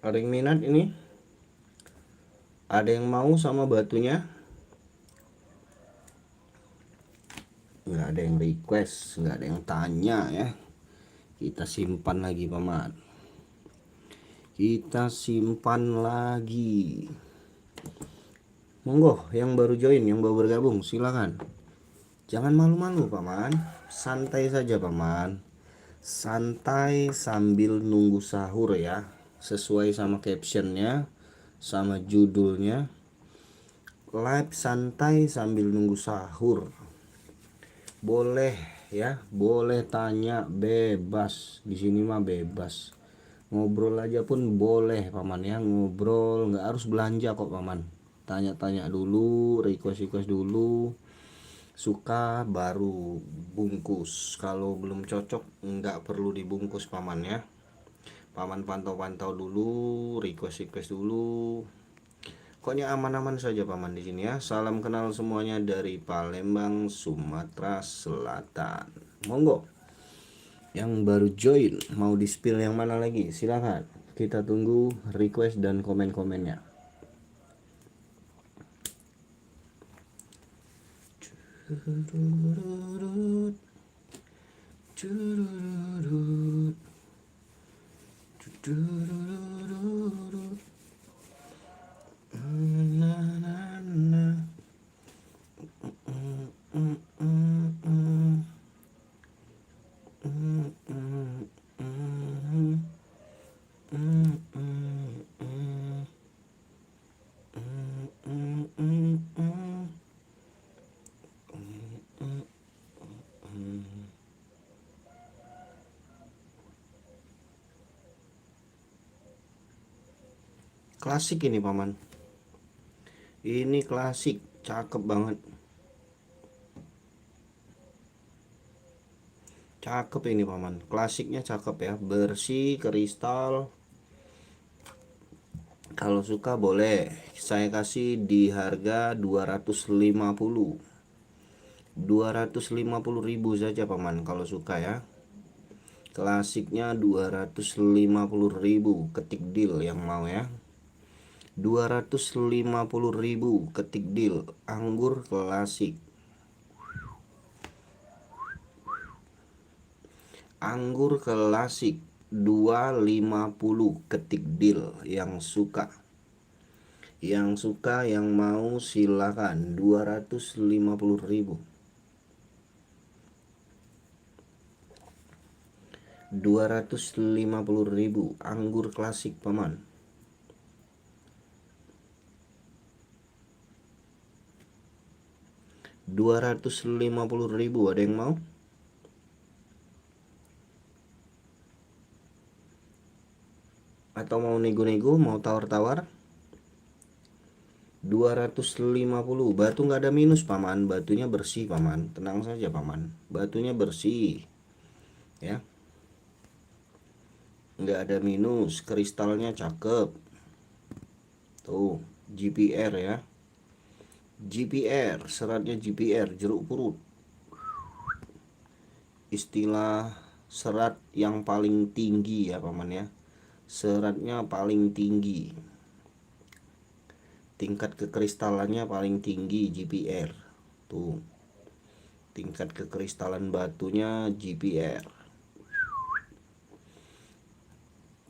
Ada yang minat ini? Ada yang mau sama batunya? Nggak ada yang request, nggak ada yang tanya ya. Kita simpan lagi paman. Kita simpan lagi. Monggo yang baru join, yang baru bergabung silakan. Jangan malu-malu paman. Santai saja paman. Santai sambil nunggu sahur ya. Sesuai sama captionnya, sama judulnya. Live santai sambil nunggu sahur. Boleh ya, boleh tanya, bebas. Di sini mah bebas. Ngobrol aja pun boleh paman ya, ngobrol, nggak harus belanja kok paman. Tanya-tanya dulu, request-request dulu. Suka baru bungkus. Kalau belum cocok nggak perlu dibungkus paman ya. Paman pantau-pantau dulu, request-request dulu. Pokoknya aman-aman saja paman di sini ya. Salam kenal semuanya dari Palembang, Sumatera Selatan. Monggo. Yang baru join mau di spill yang mana lagi? Silakan. Kita tunggu request dan komen-komennya. Cururut, cururut, cururut. Na, na, na. Klasik ini paman. Ini klasik, cakep banget. Cakep ini paman. Klasiknya cakep ya, bersih, kristal. Kalau suka boleh. Saya kasih di harga 250. 250.000 saja paman kalau suka ya. Klasiknya 250.000, ketik deal yang mau ya. 250.000 ketik deal anggur klasik. Anggur klasik 250 ketik deal. Yang suka yang mau silakan. 250.000. 250.000 anggur klasik paman. 250.000 ada yang mau? Atau mau nego-nego, mau tawar-tawar? 250. Batu nggak ada minus paman, batunya bersih paman, tenang saja paman, batunya bersih ya, nggak ada minus, kristalnya cakep tuh. GPR ya, GPR, seratnya GPR, jeruk purut, istilah serat yang paling tinggi ya paman ya, seratnya paling tinggi, tingkat kekristalannya paling tinggi GPR tuh, tingkat kekristalan batunya GPR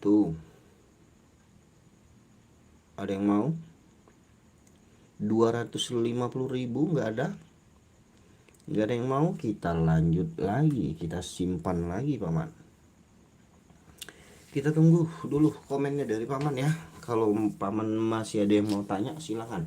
tuh. Ada yang mau? 250.000 nggak ada? Nggak ada yang mau, kita lanjut lagi, kita simpan lagi paman. Kita tunggu dulu komennya dari paman ya. Kalau paman masih ada yang mau tanya silakan.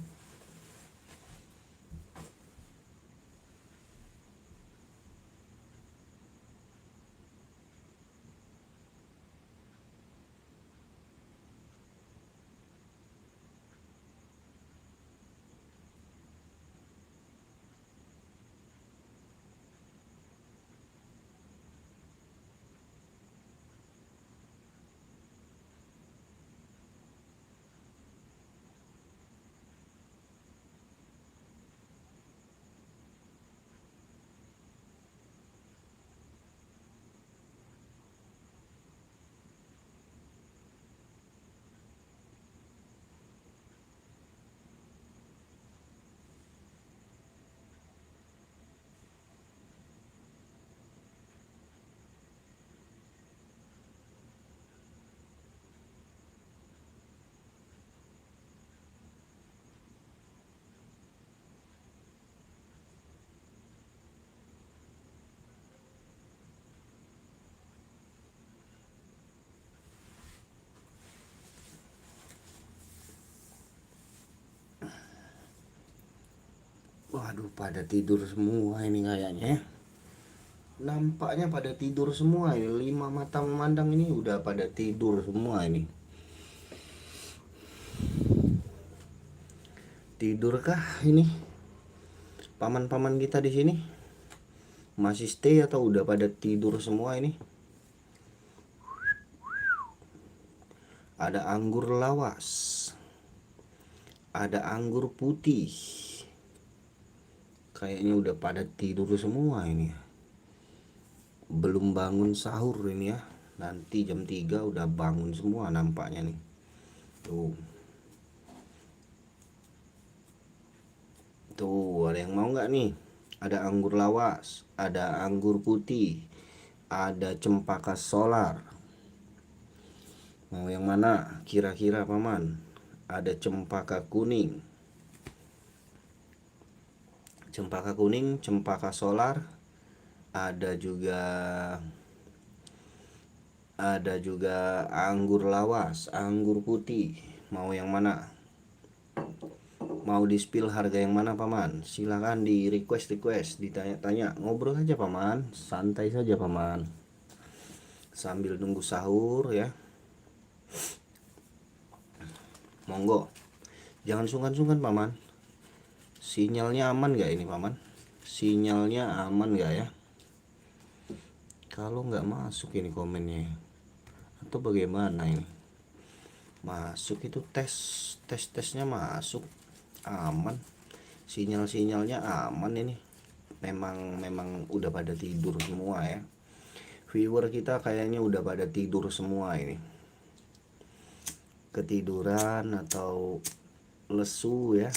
Waduh, pada tidur semua ini kayaknya ya. Nampaknya pada tidur semua ini. 5 mata memandang ini udah pada tidur semua ini. Tidurkah ini paman-paman kita di sini? Masih stay atau udah pada tidur semua ini? Ada anggur lawas, ada anggur putih. Kayaknya udah pada tidur semua ini. Belum bangun sahur ini ya. Nanti jam 3 udah bangun semua nampaknya nih. Tuh. Tuh, ada yang mau nggak nih? Ada anggur lawas, ada anggur putih, ada cempaka solar. Mau yang mana kira-kira paman? Ada cempaka kuning, cempaka solar, ada juga anggur lawas, anggur putih. Mau yang mana? Mau di spill harga yang mana paman? Silahkan di request, ditanya-tanya, ngobrol aja paman, santai saja paman, sambil nunggu sahur ya. Monggo, jangan sungkan-sungkan paman. Sinyalnya aman gak ini paman? Sinyalnya aman gak ya? Kalau nggak masuk ini komennya, atau bagaimana ini? Masuk itu tesnya masuk, aman, sinyalnya aman ini. Memang udah pada tidur semua ya. Viewer kita kayaknya udah pada tidur semua ini, ketiduran atau lesu ya.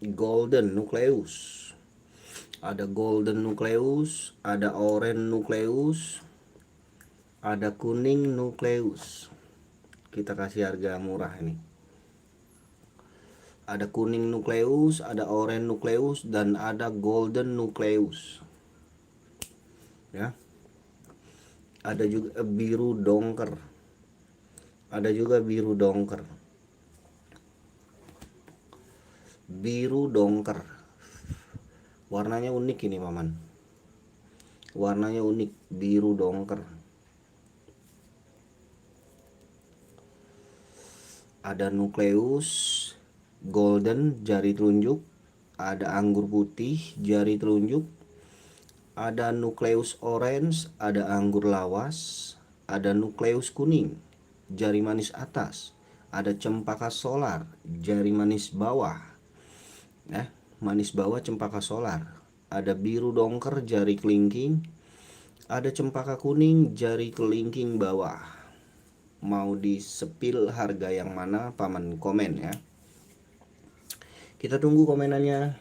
golden nukleus. Ada golden nukleus, ada oranye nukleus, ada kuning nukleus. Kita kasih harga murah ini. Ada kuning nukleus, ada oranye nukleus, dan ada golden nukleus. Ya. Ada juga biru dongker. Ada juga biru dongker. Biru dongker. Warnanya unik ini paman. Warnanya unik, biru dongker. Ada nukleus golden jari telunjuk, ada anggur putih jari telunjuk, ada nukleus orange, ada anggur lawas, ada nukleus kuning jari manis atas, ada cempaka solar jari manis bawah. Manis bawah cempaka solar. Ada biru dongker jari kelingking, ada cempaka kuning jari kelingking bawah. Mau disepil harga yang mana paman komen ya. Kita tunggu komenannya.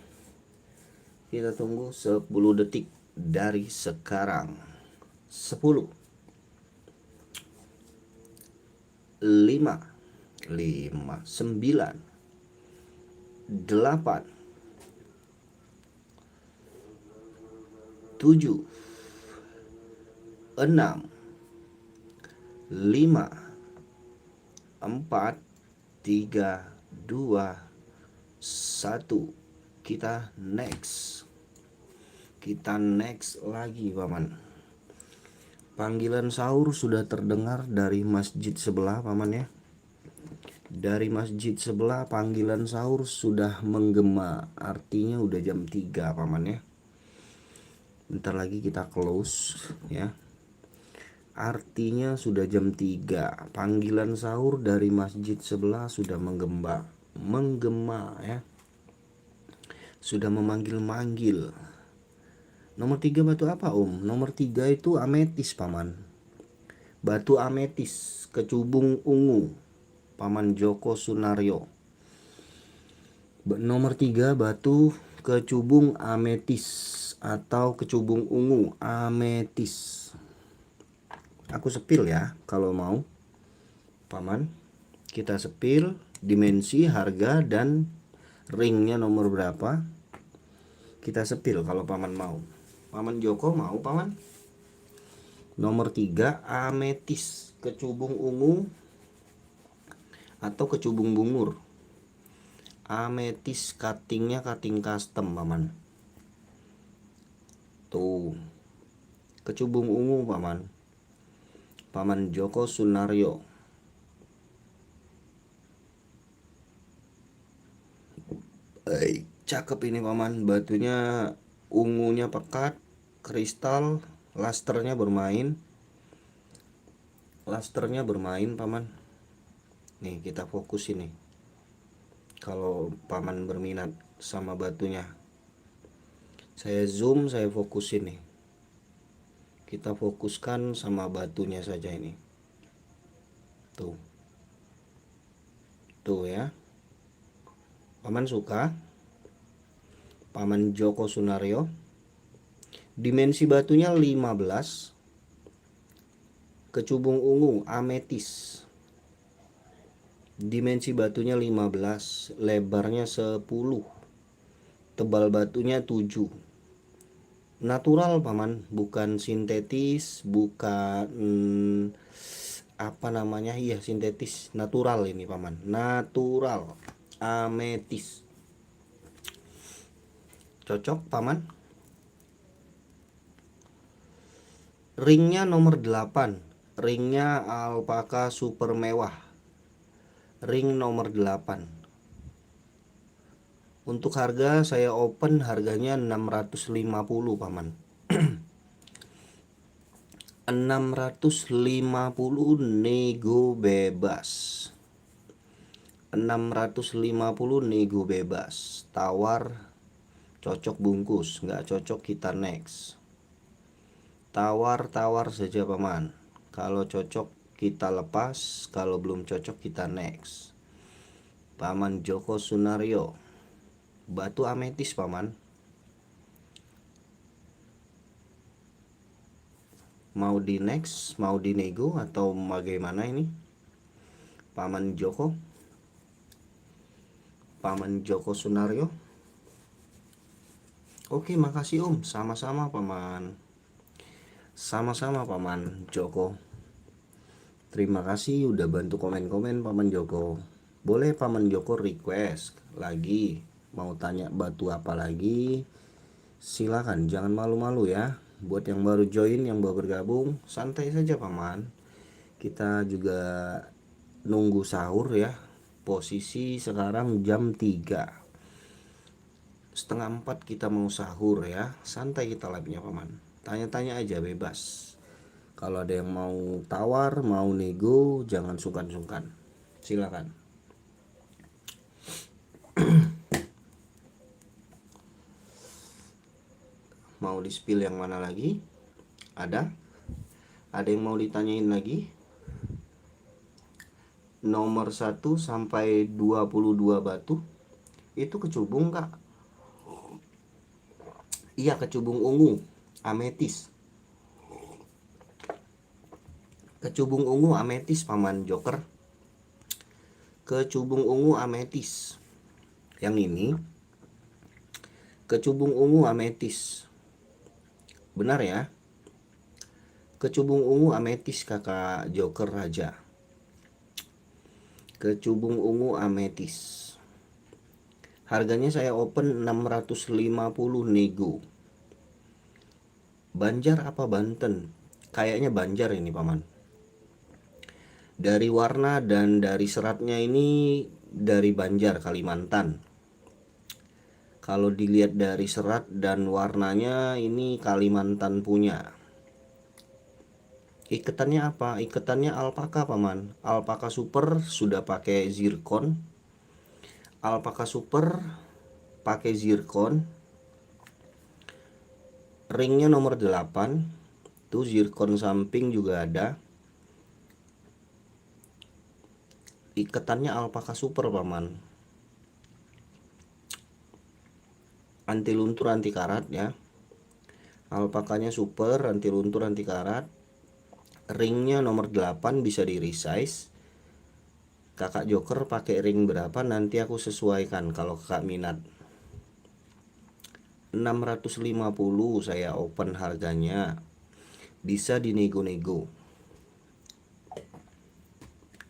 Kita tunggu 10 detik dari sekarang. 10 5 9 8 7 6 5 4 3 2 1. Kita next lagi paman. Panggilan sahur sudah terdengar dari masjid sebelah paman ya. Dari masjid sebelah panggilan sahur sudah menggema. Artinya udah jam 3 paman ya. Bentar lagi kita close ya. Artinya sudah jam 3. Panggilan sahur dari masjid sebelah sudah menggema ya. Sudah memanggil-manggil. Nomor 3 batu apa om? Nomor 3 itu ametis paman. Batu ametis kecubung ungu, paman Joko Sunaryo. Nomor 3 batu kecubung ametis atau kecubung ungu ametis. Aku sepil ya kalau mau paman. Kita sepil dimensi, harga, dan ringnya nomor berapa. Kita sepil kalau paman mau. Paman Joko mau paman. Nomor 3 ametis kecubung ungu atau kecubung bungur. Ametis cuttingnya cutting custom paman. Tuh kecubung ungu paman. Paman Joko Sunaryo. Cakep ini paman. Batunya ungunya pekat, kristal, lasternya bermain. Lasternya bermain paman. Nih kita fokus ini. Kalau paman berminat sama batunya, saya zoom, saya fokus ini. Kita fokuskan sama batunya saja ini. Tuh ya. Paman suka. Paman Joko Sunaryo. Dimensi batunya 15. Kecubung ungu ametis. Dimensi batunya 15, lebarnya 10. Tebal batunya 7. Natural paman, bukan sintetis, bukan apa namanya, iya sintetis, natural ini paman, natural ametis. Cocok paman. Ringnya nomor 8, ringnya alpaka super mewah, ring nomor 8. Untuk harga saya open harganya 650 paman. 650 nego bebas. 650 nego bebas. Tawar cocok bungkus, nggak cocok kita next. Tawar saja paman. Kalau cocok kita lepas, kalau belum cocok kita next. Paman Joko Sunaryo. batu ametis paman. Mau di next, mau dinego atau bagaimana ini Paman Joko? Paman Joko Sunario. Oke, makasih Om. Sama-sama Paman. Sama-sama Paman Joko. Terima kasih udah bantu komen-komen Paman Joko. Boleh Paman Joko request lagi, mau tanya batu apa lagi? Silakan, jangan malu-malu ya. Buat yang baru join, yang baru bergabung, santai saja Paman. Kita juga nunggu sahur ya. Posisi sekarang jam 3. Setengah 4 kita mau sahur ya. Santai kita live-nya Paman. Tanya-tanya aja bebas. Kalau ada yang mau tawar, mau nego, jangan sungkan-sungkan. Silakan. Mau di spill yang mana lagi? Ada? Ada yang mau ditanyain lagi? Nomor 1 sampai 22 batu itu kecubung Kak? Iya, kecubung ungu, ametis. Kecubung ungu ametis Paman Joker. Kecubung ungu ametis. Yang ini kecubung ungu ametis. Benar ya? Kecubung ungu ametis Kakak Joker Raja. Kecubung ungu ametis. Harganya saya open 650 nego. Banjar apa Banten? Kayaknya Banjar ini Paman. Dari warna dan dari seratnya ini dari Banjar Kalimantan. Kalau dilihat dari serat dan warnanya ini Kalimantan punya. Iketannya apa? Iketannya alpaka Paman. Alpaka super sudah pakai zircon. Alpaka super pakai zircon. Ringnya nomor 8. Tuh zircon samping juga ada. Iketannya alpaka super Paman. Anti luntur anti karat ya. Alpakanya super, anti luntur anti karat. Ringnya nomor 8, bisa di resize. Kakak Joker pakai ring berapa nanti aku sesuaikan kalau kakak minat. 650 saya open harganya. Bisa dinego-nego.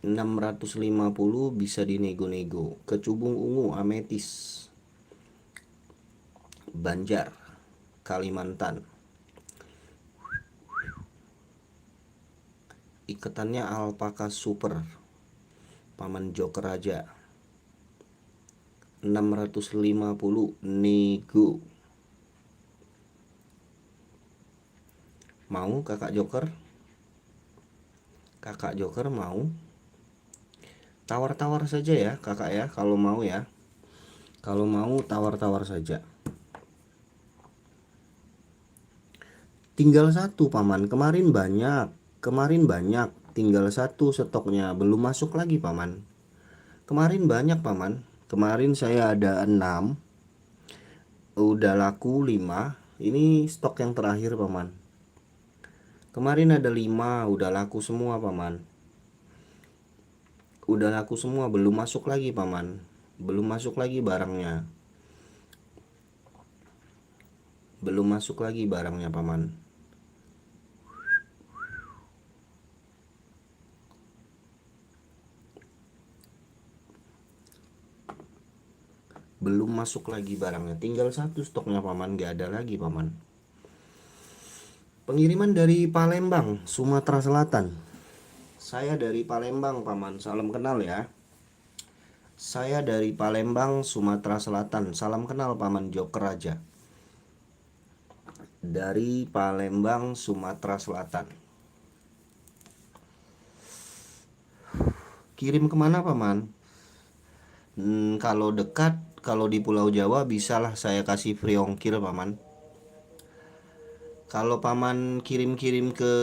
650 bisa dinego-nego. Kecubung ungu ametis. Banjar Kalimantan. Iketannya alpaka super Paman Joker Raja. 650 nego. Mau Kakak Joker? Kakak Joker mau? Tawar-tawar saja ya Kakak ya, kalau mau ya. Kalau mau tawar-tawar saja. Tinggal satu Paman, kemarin banyak. Tinggal satu stoknya, belum masuk lagi Paman. Kemarin banyak Paman. Kemarin saya ada 6. Udah laku 5. Ini stok yang terakhir Paman. Kemarin ada 5, udah laku semua Paman. Udah laku semua, belum masuk lagi Paman. Belum masuk lagi barangnya. Belum masuk lagi barangnya Paman. Belum masuk lagi barangnya. Tinggal satu stoknya Paman, gak ada lagi Paman. Pengiriman dari Palembang, Sumatera Selatan. Saya dari Palembang Paman, salam kenal ya. Saya dari Palembang, Sumatera Selatan. Salam kenal Paman Joker Raja. Dari Palembang, Sumatera Selatan. Kirim kemana Paman? Kalau dekat, kalau di Pulau Jawa bisalah saya kasih free ongkir Paman. Kalau Paman kirim-kirim ke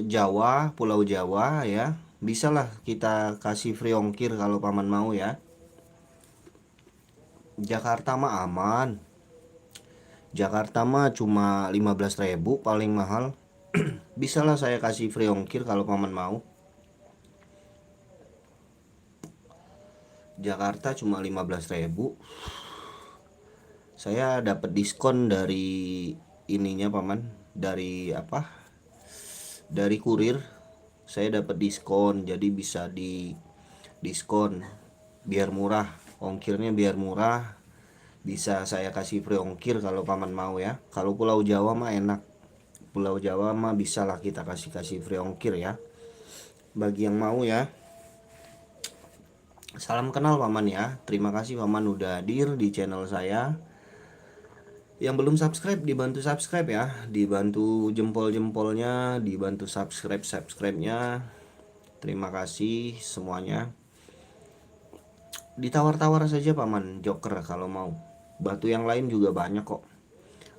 Jawa, Pulau Jawa ya, bisalah kita kasih free ongkir kalau Paman mau ya. Jakarta mah aman. Jakarta mah cuma 15.000 paling mahal. Bisa lah saya kasih free ongkir kalau paman mau. Jakarta cuma 15.000. Saya dapat diskon dari ininya paman. Dari apa? Dari kurir. Saya dapat diskon, jadi bisa di diskon biar murah. Ongkirnya biar murah. Bisa saya kasih free ongkir kalau paman mau ya. Kalau Pulau Jawa mah enak. Pulau Jawa mah bisa lah kita kasih free ongkir ya. Bagi yang mau ya. Salam kenal paman ya. Terima kasih paman udah hadir di channel saya. Yang belum subscribe dibantu subscribe ya. Dibantu jempol-jempolnya, dibantu subscribe-nya. Terima kasih semuanya. Ditawar-tawar saja paman joker kalau mau. Batu yang lain juga banyak kok.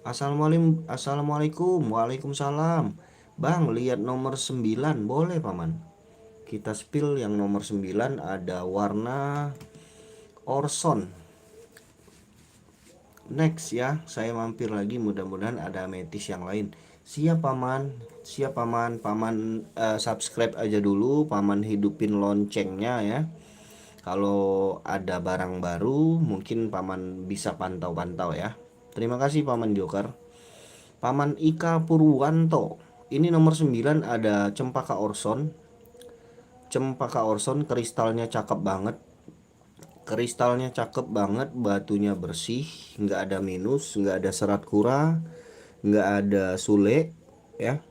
Assalamualaikum. Waalaikumsalam. Bang, lihat nomor 9 boleh paman. Kita spill yang nomor 9 ada warna Orson. Next ya, saya mampir lagi, mudah-mudahan ada ametis yang lain. Siap paman, siap paman. Paman subscribe aja dulu, paman hidupin loncengnya ya. Kalau ada barang baru mungkin paman bisa pantau-pantau ya. Terima kasih paman Joker. Paman Ika Purwanto. Ini nomor 9 ada Cempaka Orson. Cempaka Orson kristalnya cakep banget. Kristalnya cakep banget, batunya bersih, nggak ada minus, nggak ada serat kura, nggak ada sule ya.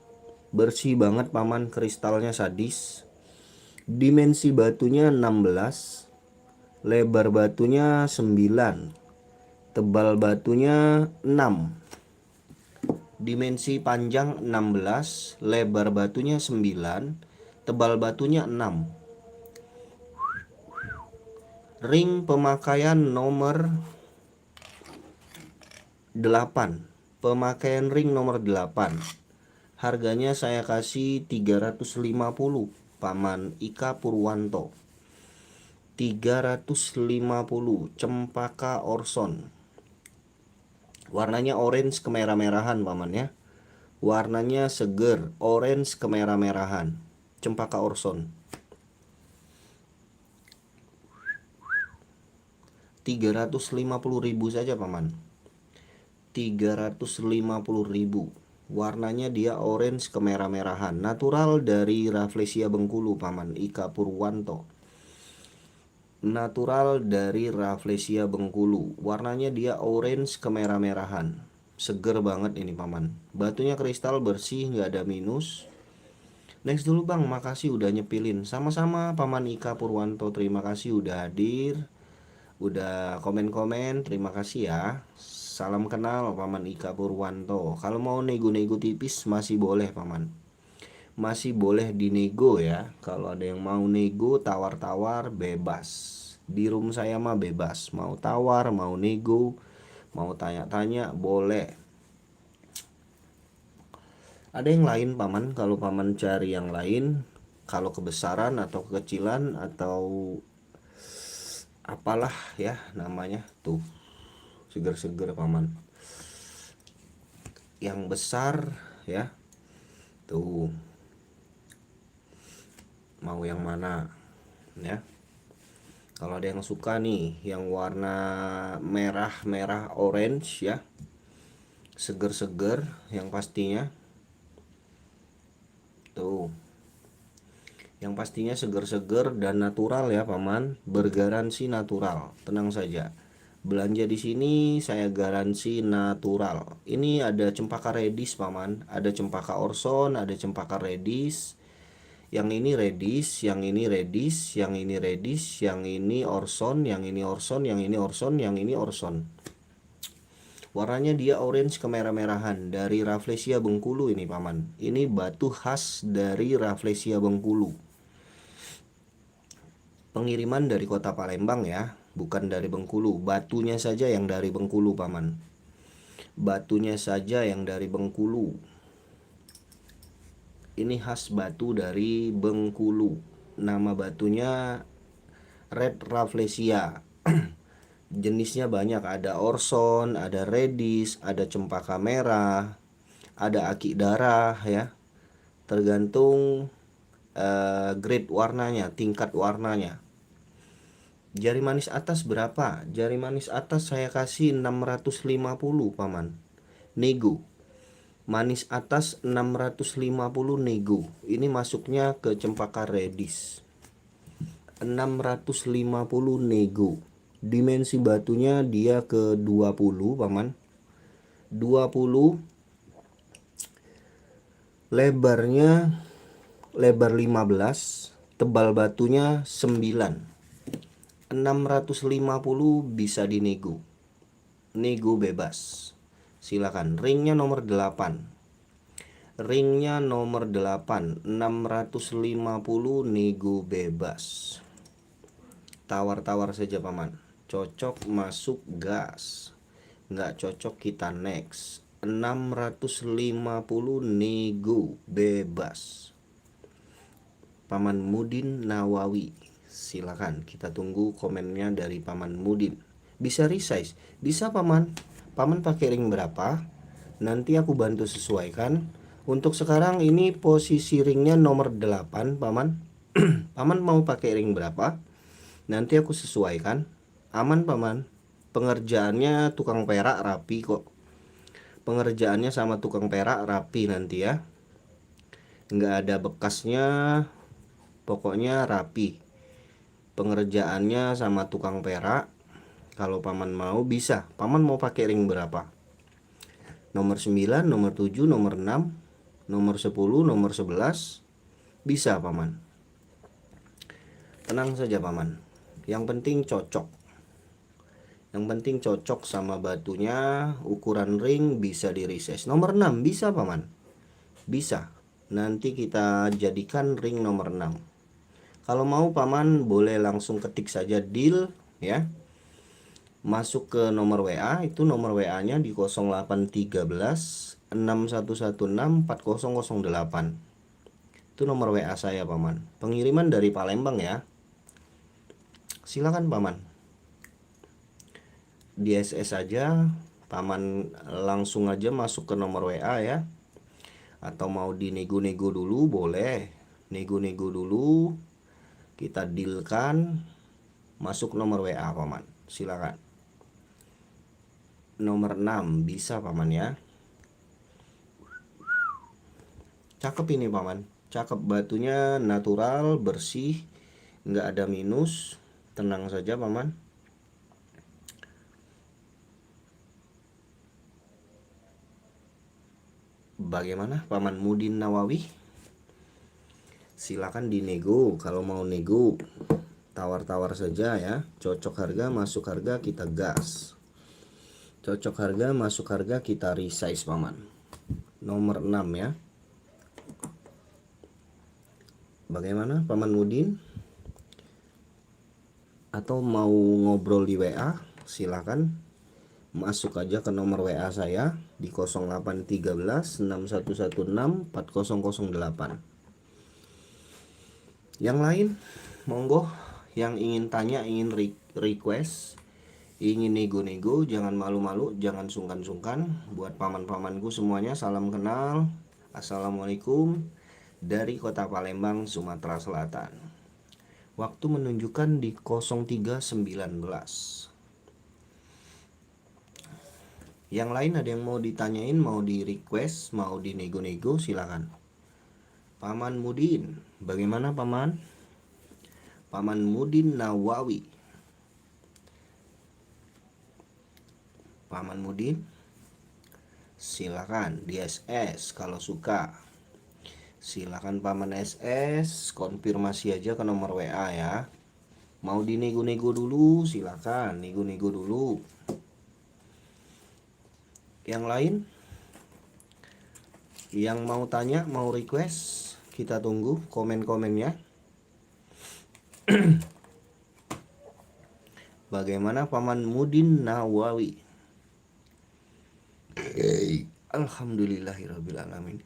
Bersih banget paman, kristalnya sadis. Dimensi batunya 16, lebar batunya 9, tebal batunya 6. Dimensi panjang 16, lebar batunya 9, tebal batunya 6. Ring pemakaian nomor 8. Pemakaian ring nomor 8. Harganya saya kasih 350 paman Ika Purwanto. 350 Cempaka Orson. Warnanya orange kemerah-merahan paman ya. Warnanya seger, orange kemerah-merahan. Cempaka Orson. 350.000 saja paman. 350.000. Warnanya dia orange kemerah-merahan. Natural dari Rafflesia Bengkulu paman Ika Purwanto. Natural dari Rafflesia Bengkulu. Warnanya dia orange kemerah-merahan. Seger banget ini paman. Batunya kristal bersih, nggak ada minus. Next dulu bang, makasih udah nyepilin. Sama-sama paman Ika Purwanto, terima kasih udah hadir, udah komen-komen, terima kasih ya. Salam kenal paman Ika Purwanto. Kalau mau nego-nego tipis masih boleh paman, masih boleh dinego ya. Kalau ada yang mau nego, tawar-tawar bebas. Di room saya mah bebas, mau tawar, mau nego, mau tanya-tanya boleh. Ada yang lain paman, kalau paman cari yang lain, kalau kebesaran atau kekecilan atau apalah ya namanya tuh, seger-seger paman. Yang besar ya tuh, mau yang mana ya. Kalau ada yang suka nih yang warna merah orange ya, seger-seger yang pastinya tuh, yang pastinya seger-seger dan natural ya paman, bergaransi natural. Tenang saja, belanja di sini saya garansi natural. Ini ada cempaka redis paman, ada cempaka orson, ada cempaka redis. Yang ini redis, yang ini redis, yang ini redis, yang ini orson, yang ini orson, yang ini orson, yang ini orson. Warnanya dia orange kemerah-merahan dari Rafflesia Bengkulu ini paman. Ini batu khas dari Rafflesia Bengkulu. Pengiriman dari kota Palembang ya, bukan dari Bengkulu. Batunya saja yang dari Bengkulu paman. Batunya saja yang dari Bengkulu. Ini khas batu dari Bengkulu. Nama batunya Red Rafflesia. Jenisnya banyak, ada orson, ada redis, ada cempaka merah, ada aki darah ya. Tergantung grade warnanya, tingkat warnanya. Jari manis atas berapa? Jari manis atas saya kasih 650 paman. Nego. Manis atas 650 nego. Ini masuknya ke cempaka redis. 650 nego. Dimensi batunya dia ke 20 paman. 20. Lebarnya lebar 15, tebal batunya 9. 650 bisa dinego. Nego bebas. Silakan. Ringnya nomor 8. Ringnya nomor 8, 650 nego bebas. Tawar-tawar saja paman. Cocok masuk gas, nggak cocok kita next. 650 nego bebas. Paman Mudin Nawawi. Silakan, kita tunggu komennya dari Paman Mudin. Bisa resize? Bisa paman. Paman pakai ring berapa? Nanti aku bantu sesuaikan. Untuk sekarang ini posisi ringnya nomor 8 paman. Paman mau pakai ring berapa? Nanti aku sesuaikan. Aman paman. Pengerjaannya tukang perak rapi kok. Pengerjaannya sama tukang perak rapi nanti ya. Nggak ada bekasnya. Pokoknya rapi. Pengerjaannya sama tukang perak. Kalau paman mau bisa. Paman mau pakai ring berapa? Nomor 9, nomor 7, nomor 6, nomor 10, nomor 11. Bisa paman. Tenang saja paman. Yang penting cocok. Yang penting cocok sama batunya. Ukuran ring bisa di resize. Nomor 6 bisa paman. Bisa. Nanti kita jadikan ring nomor 6. Kalau mau paman boleh langsung ketik saja deal ya. Masuk ke nomor WA, itu nomor WA-nya di 0813 6116 4008. Itu nomor WA saya paman. Pengiriman dari Palembang ya. Silakan paman. Di SS saja, paman langsung aja masuk ke nomor WA ya. Atau mau dinego-nego dulu boleh. Nego-nego dulu. Kita dealkan, masuk nomor WA paman. Silakan. Nomor 6 bisa paman ya. Cakep ini paman. Cakep, batunya natural, bersih, nggak ada minus. Tenang saja paman. Bagaimana Paman Mudin Nawawi? Silakan dinego. Kalau mau nego, tawar-tawar saja ya. Cocok harga, masuk harga, kita gas. Cocok harga, masuk harga, kita resize paman. Nomor 6 ya. Bagaimana Paman Mudin? Atau mau ngobrol di WA? Silakan masuk aja ke nomor WA saya di 0813 6116 4008. Yang lain monggo, yang ingin tanya, ingin request, ingin nego-nego, jangan malu-malu, jangan sungkan-sungkan. Buat paman-pamanku semuanya, salam kenal. Assalamualaikum dari Kota Palembang, Sumatera Selatan. Waktu menunjukkan di 03.19. Yang lain ada yang mau ditanyain, mau di request, mau dinego-nego, silakan. Paman Mudin, bagaimana paman? Paman Mudin Nawawi. Paman Mudin, silakan di SS kalau suka. Silakan paman SS, konfirmasi aja ke nomor WA ya. Mau dinego-nego dulu, silakan nego-nego dulu. Yang lain yang mau tanya, mau request, kita tunggu komen-komennya. Bagaimana Paman Mudin Nawawi? Alhamdulillahirabbil alamin.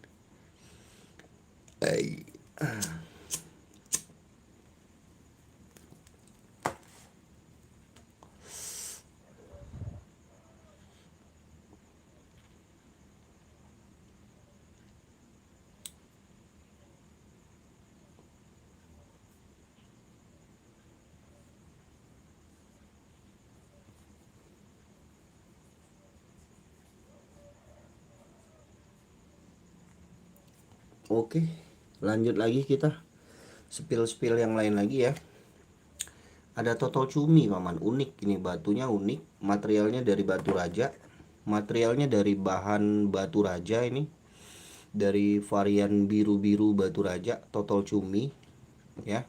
Oke, lanjut lagi kita spill yang lain lagi ya. Ada totol cumi paman, unik ini, batunya unik, materialnya dari batu raja. Materialnya dari bahan batu raja ini, dari varian biru-biru batu raja, totol cumi ya.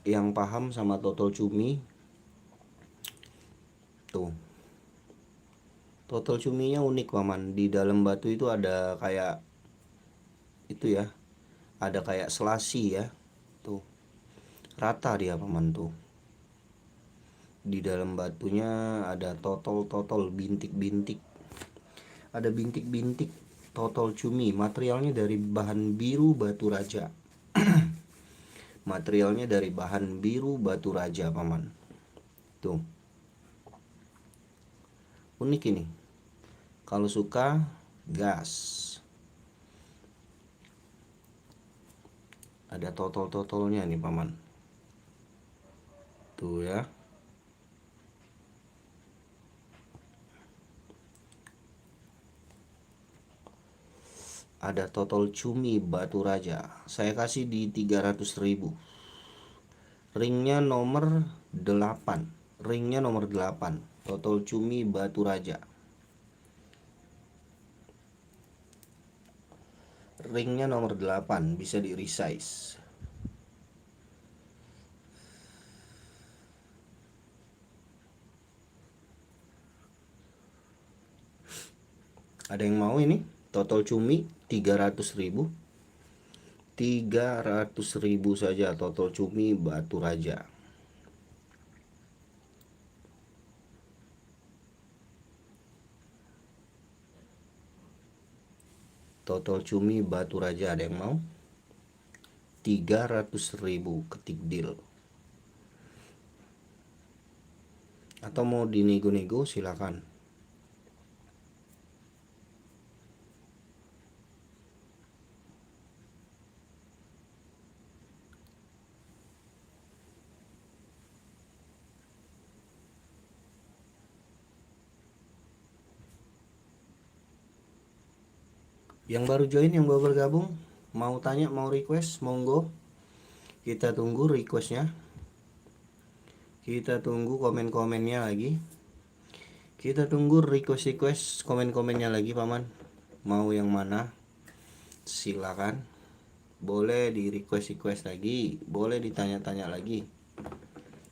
Yang paham sama totol cumi tuh, totol cuminya unik paman. Di dalam batu itu ada kayak itu ya, ada kayak selasi ya, tuh rata dia paman. Tuh di dalam batunya ada totol bintik-bintik, ada bintik-bintik totol cumi. Materialnya dari bahan biru batu raja. Materialnya dari bahan biru batu raja paman. Tuh unik ini, kalau suka gas. Ada totol-totolnya nih paman, tuh ya. Ada totol cumi batu raja, saya kasih di 300.000. Ringnya nomor 8, ringnya nomor 8, totol cumi batu raja. Ringnya nomor 8, bisa di resize. Ada yang mau ini? Totol cumi 300.000. 300.000 saja totol cumi batu raja. Totol cumi batu raja, ada yang mau? 300.000, ketik deal. Atau mau dinego-nego silakan. Yang baru join, yang baru bergabung, mau tanya, mau request, monggo. Kita tunggu requestnya. Kita tunggu komen-komennya lagi. Kita tunggu request komen-komennya lagi paman. Mau yang mana? Silakan. Boleh di request lagi, boleh ditanya-tanya lagi.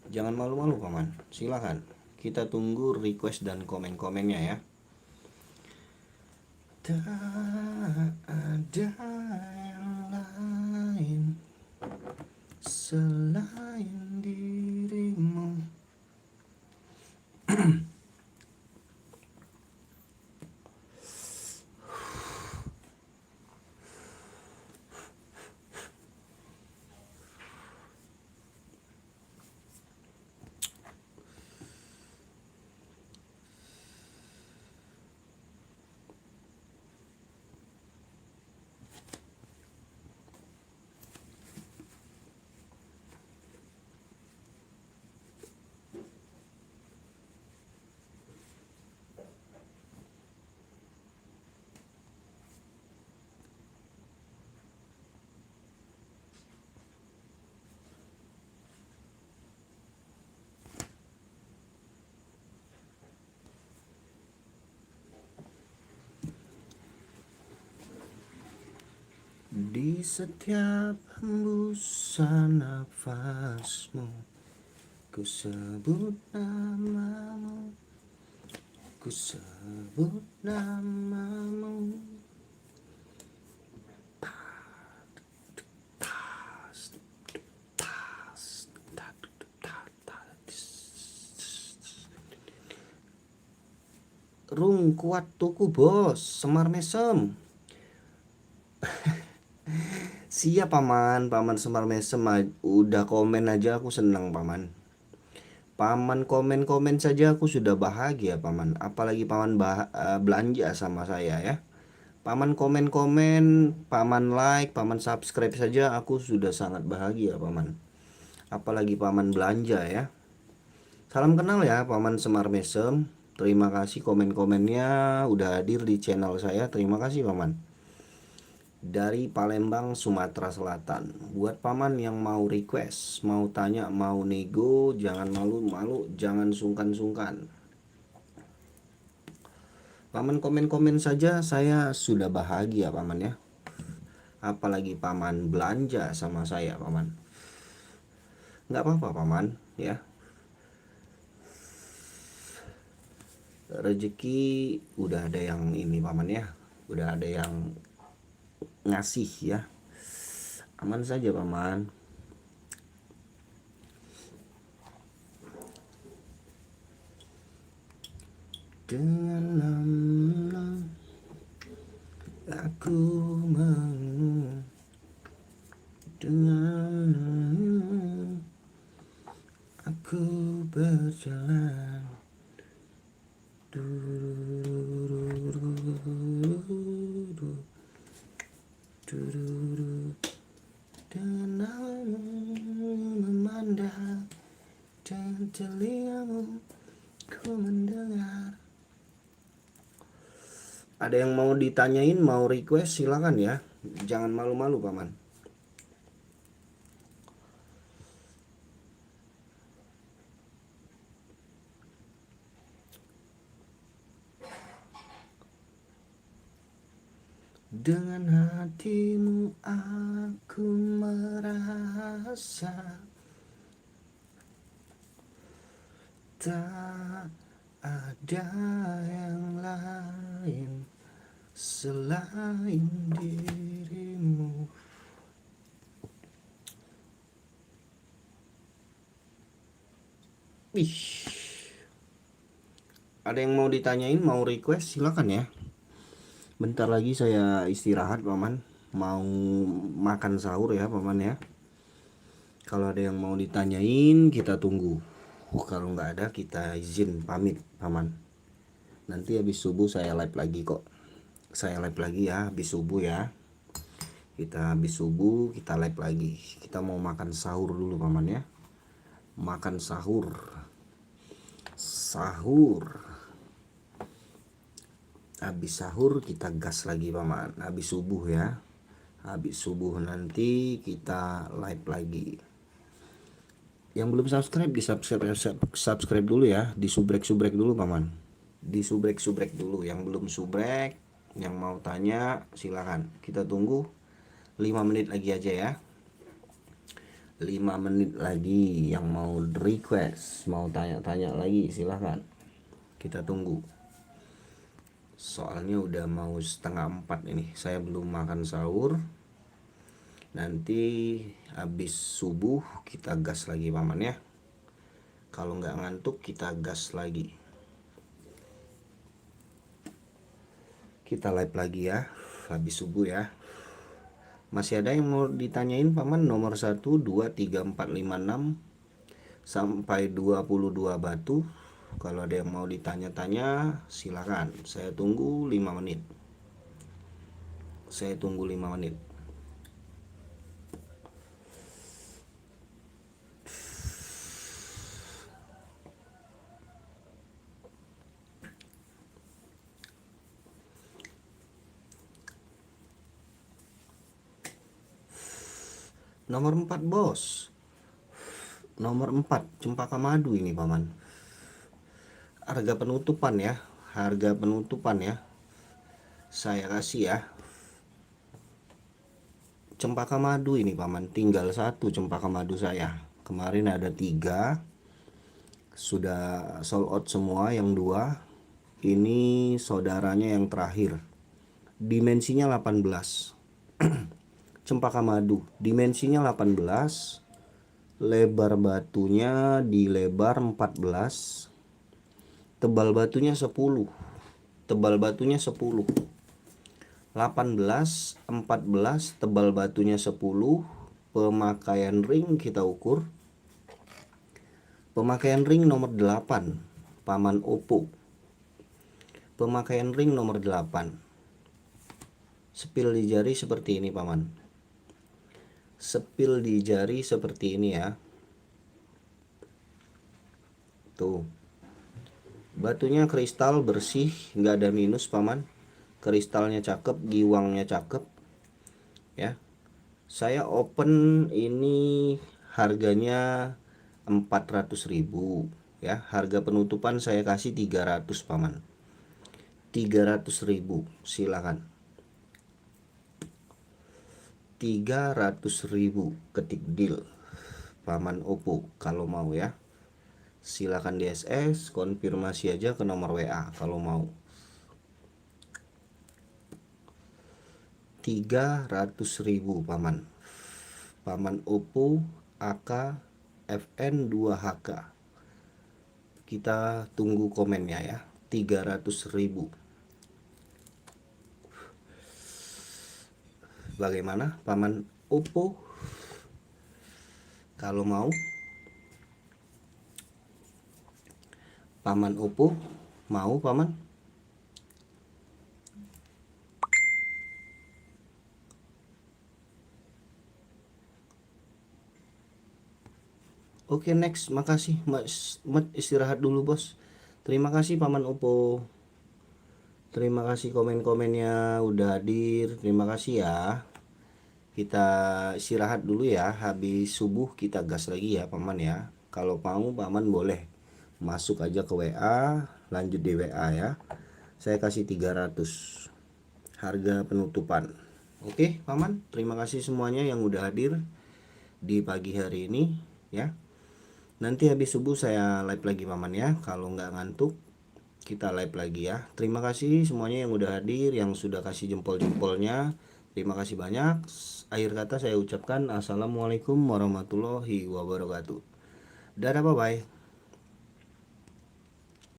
Jangan malu-malu paman, silakan. Kita tunggu request dan komen-komennya ya. Tak ada yang lain selain dirimu. Di setiap hembusan nafasmu, ku sebut namamu, ku sebut namamu. Rung kuat tuku bos, Semar Mesem. Siap paman, paman Semar Mesem udah komen aja aku seneng paman. Paman komen-komen saja aku sudah bahagia paman. Apalagi paman belanja sama saya ya. Paman komen-komen, paman like, paman subscribe saja aku sudah sangat bahagia paman. Apalagi paman belanja ya. Salam kenal ya paman Semar Mesem. Terima kasih komen-komennya udah hadir di channel saya. Terima kasih paman. dari Palembang, Sumatera Selatan. Buat paman yang mau request, mau tanya, mau nego, jangan malu-malu, jangan sungkan-sungkan. Paman komen-komen saja, saya sudah bahagia paman ya. Apalagi paman belanja sama saya paman. Nggak apa-apa paman ya. Rezeki udah ada yang ini paman ya. Udah ada yang ngasih ya. Aman saja paman. Dengan aku dengan aku berjalan dengan memandang dan telingamu ku mendengar. Ada yang mau ditanyain, mau request silakan ya. Jangan malu-malu paman. Dengan hatimu aku merasa tak ada yang lain selain dirimu. Ih, ada yang mau ditanyain, mau request silakan ya. Bentar lagi saya istirahat paman, mau makan sahur ya paman ya. Kalau ada yang mau ditanyain kita tunggu. Kalau nggak ada kita izin pamit paman. Nanti habis subuh saya live lagi kok. Saya live lagi ya habis subuh ya. Kita habis subuh kita live lagi. Kita mau makan sahur dulu paman ya. Makan sahur. Sahur. Habis sahur kita gas lagi paman. Habis subuh ya. Habis subuh nanti kita live lagi. Yang belum subscribe di subscribe dulu ya. Di subrek dulu paman. Di subrek dulu. Yang belum subrek, yang mau tanya silakan. Kita tunggu 5 menit lagi aja ya. 5 menit lagi. Yang mau request, mau tanya-tanya lagi silakan. Kita tunggu. Soalnya udah mau 3:30 ini. Saya belum makan sahur. Nanti habis subuh kita gas lagi paman ya. Kalau nggak ngantuk kita gas lagi. Kita live lagi ya habis subuh ya. Masih ada yang mau ditanyain paman? Nomor 1 2 3 4 5 6 sampai 22 batu. Kalau ada yang mau ditanya-tanya silakan. Saya tunggu 5 menit. Saya tunggu 5 menit. Nomor 4 bos. Nomor 4 cempaka madu ini paman. Harga penutupan ya. Harga penutupan ya. Saya kasih ya. Cempaka madu ini paman. Tinggal 1 cempaka madu saya. Kemarin ada 3. Sudah sold out semua yang 2. Ini saudaranya yang terakhir. Dimensinya 18. Cempaka madu. Dimensinya 18. Lebar batunya di lebar 14. Tebal batunya 10. Tebal batunya 10. 18, 14, tebal batunya 10. Pemakaian ring kita ukur. Pemakaian ring nomor 8. Paman Oppo. Pemakaian ring nomor 8. Sepil di jari seperti ini paman. Sepil di jari seperti ini ya. Tuh. Batunya kristal bersih, nggak ada minus paman. Kristalnya cakep, giwangnya cakep. ya. Saya open ini harganya 400.000 ya. Harga penutupan saya kasih 300 paman. 300.000 silakan. 300.000 ketik deal paman Oppo kalau mau ya. Silakan di SS, konfirmasi aja ke nomor WA kalau mau. 300.000 paman. Paman Oppo AK FN2HK. Kita tunggu komennya ya. 300.000. Bagaimana paman Oppo? Kalau mau paman Oppo, mau paman? Oke, next. Makasih Mas istirahat dulu bos. Terima kasih paman Oppo. Terima kasih komen-komennya udah hadir. Terima kasih ya. Kita istirahat dulu ya. Habis subuh kita gas lagi ya paman ya. Kalau mau paman boleh masuk aja ke WA, lanjut di WA ya. Saya kasih 300 harga penutupan. Oke paman, terima kasih semuanya yang udah hadir di pagi hari ini ya. Nanti habis subuh saya live lagi paman ya. Kalau nggak ngantuk kita live lagi ya. Terima kasih semuanya yang udah hadir, yang sudah kasih jempol-jempolnya. Terima kasih banyak. Akhir kata saya ucapkan assalamualaikum warahmatullahi wabarakatuh. Dadah, bye bye.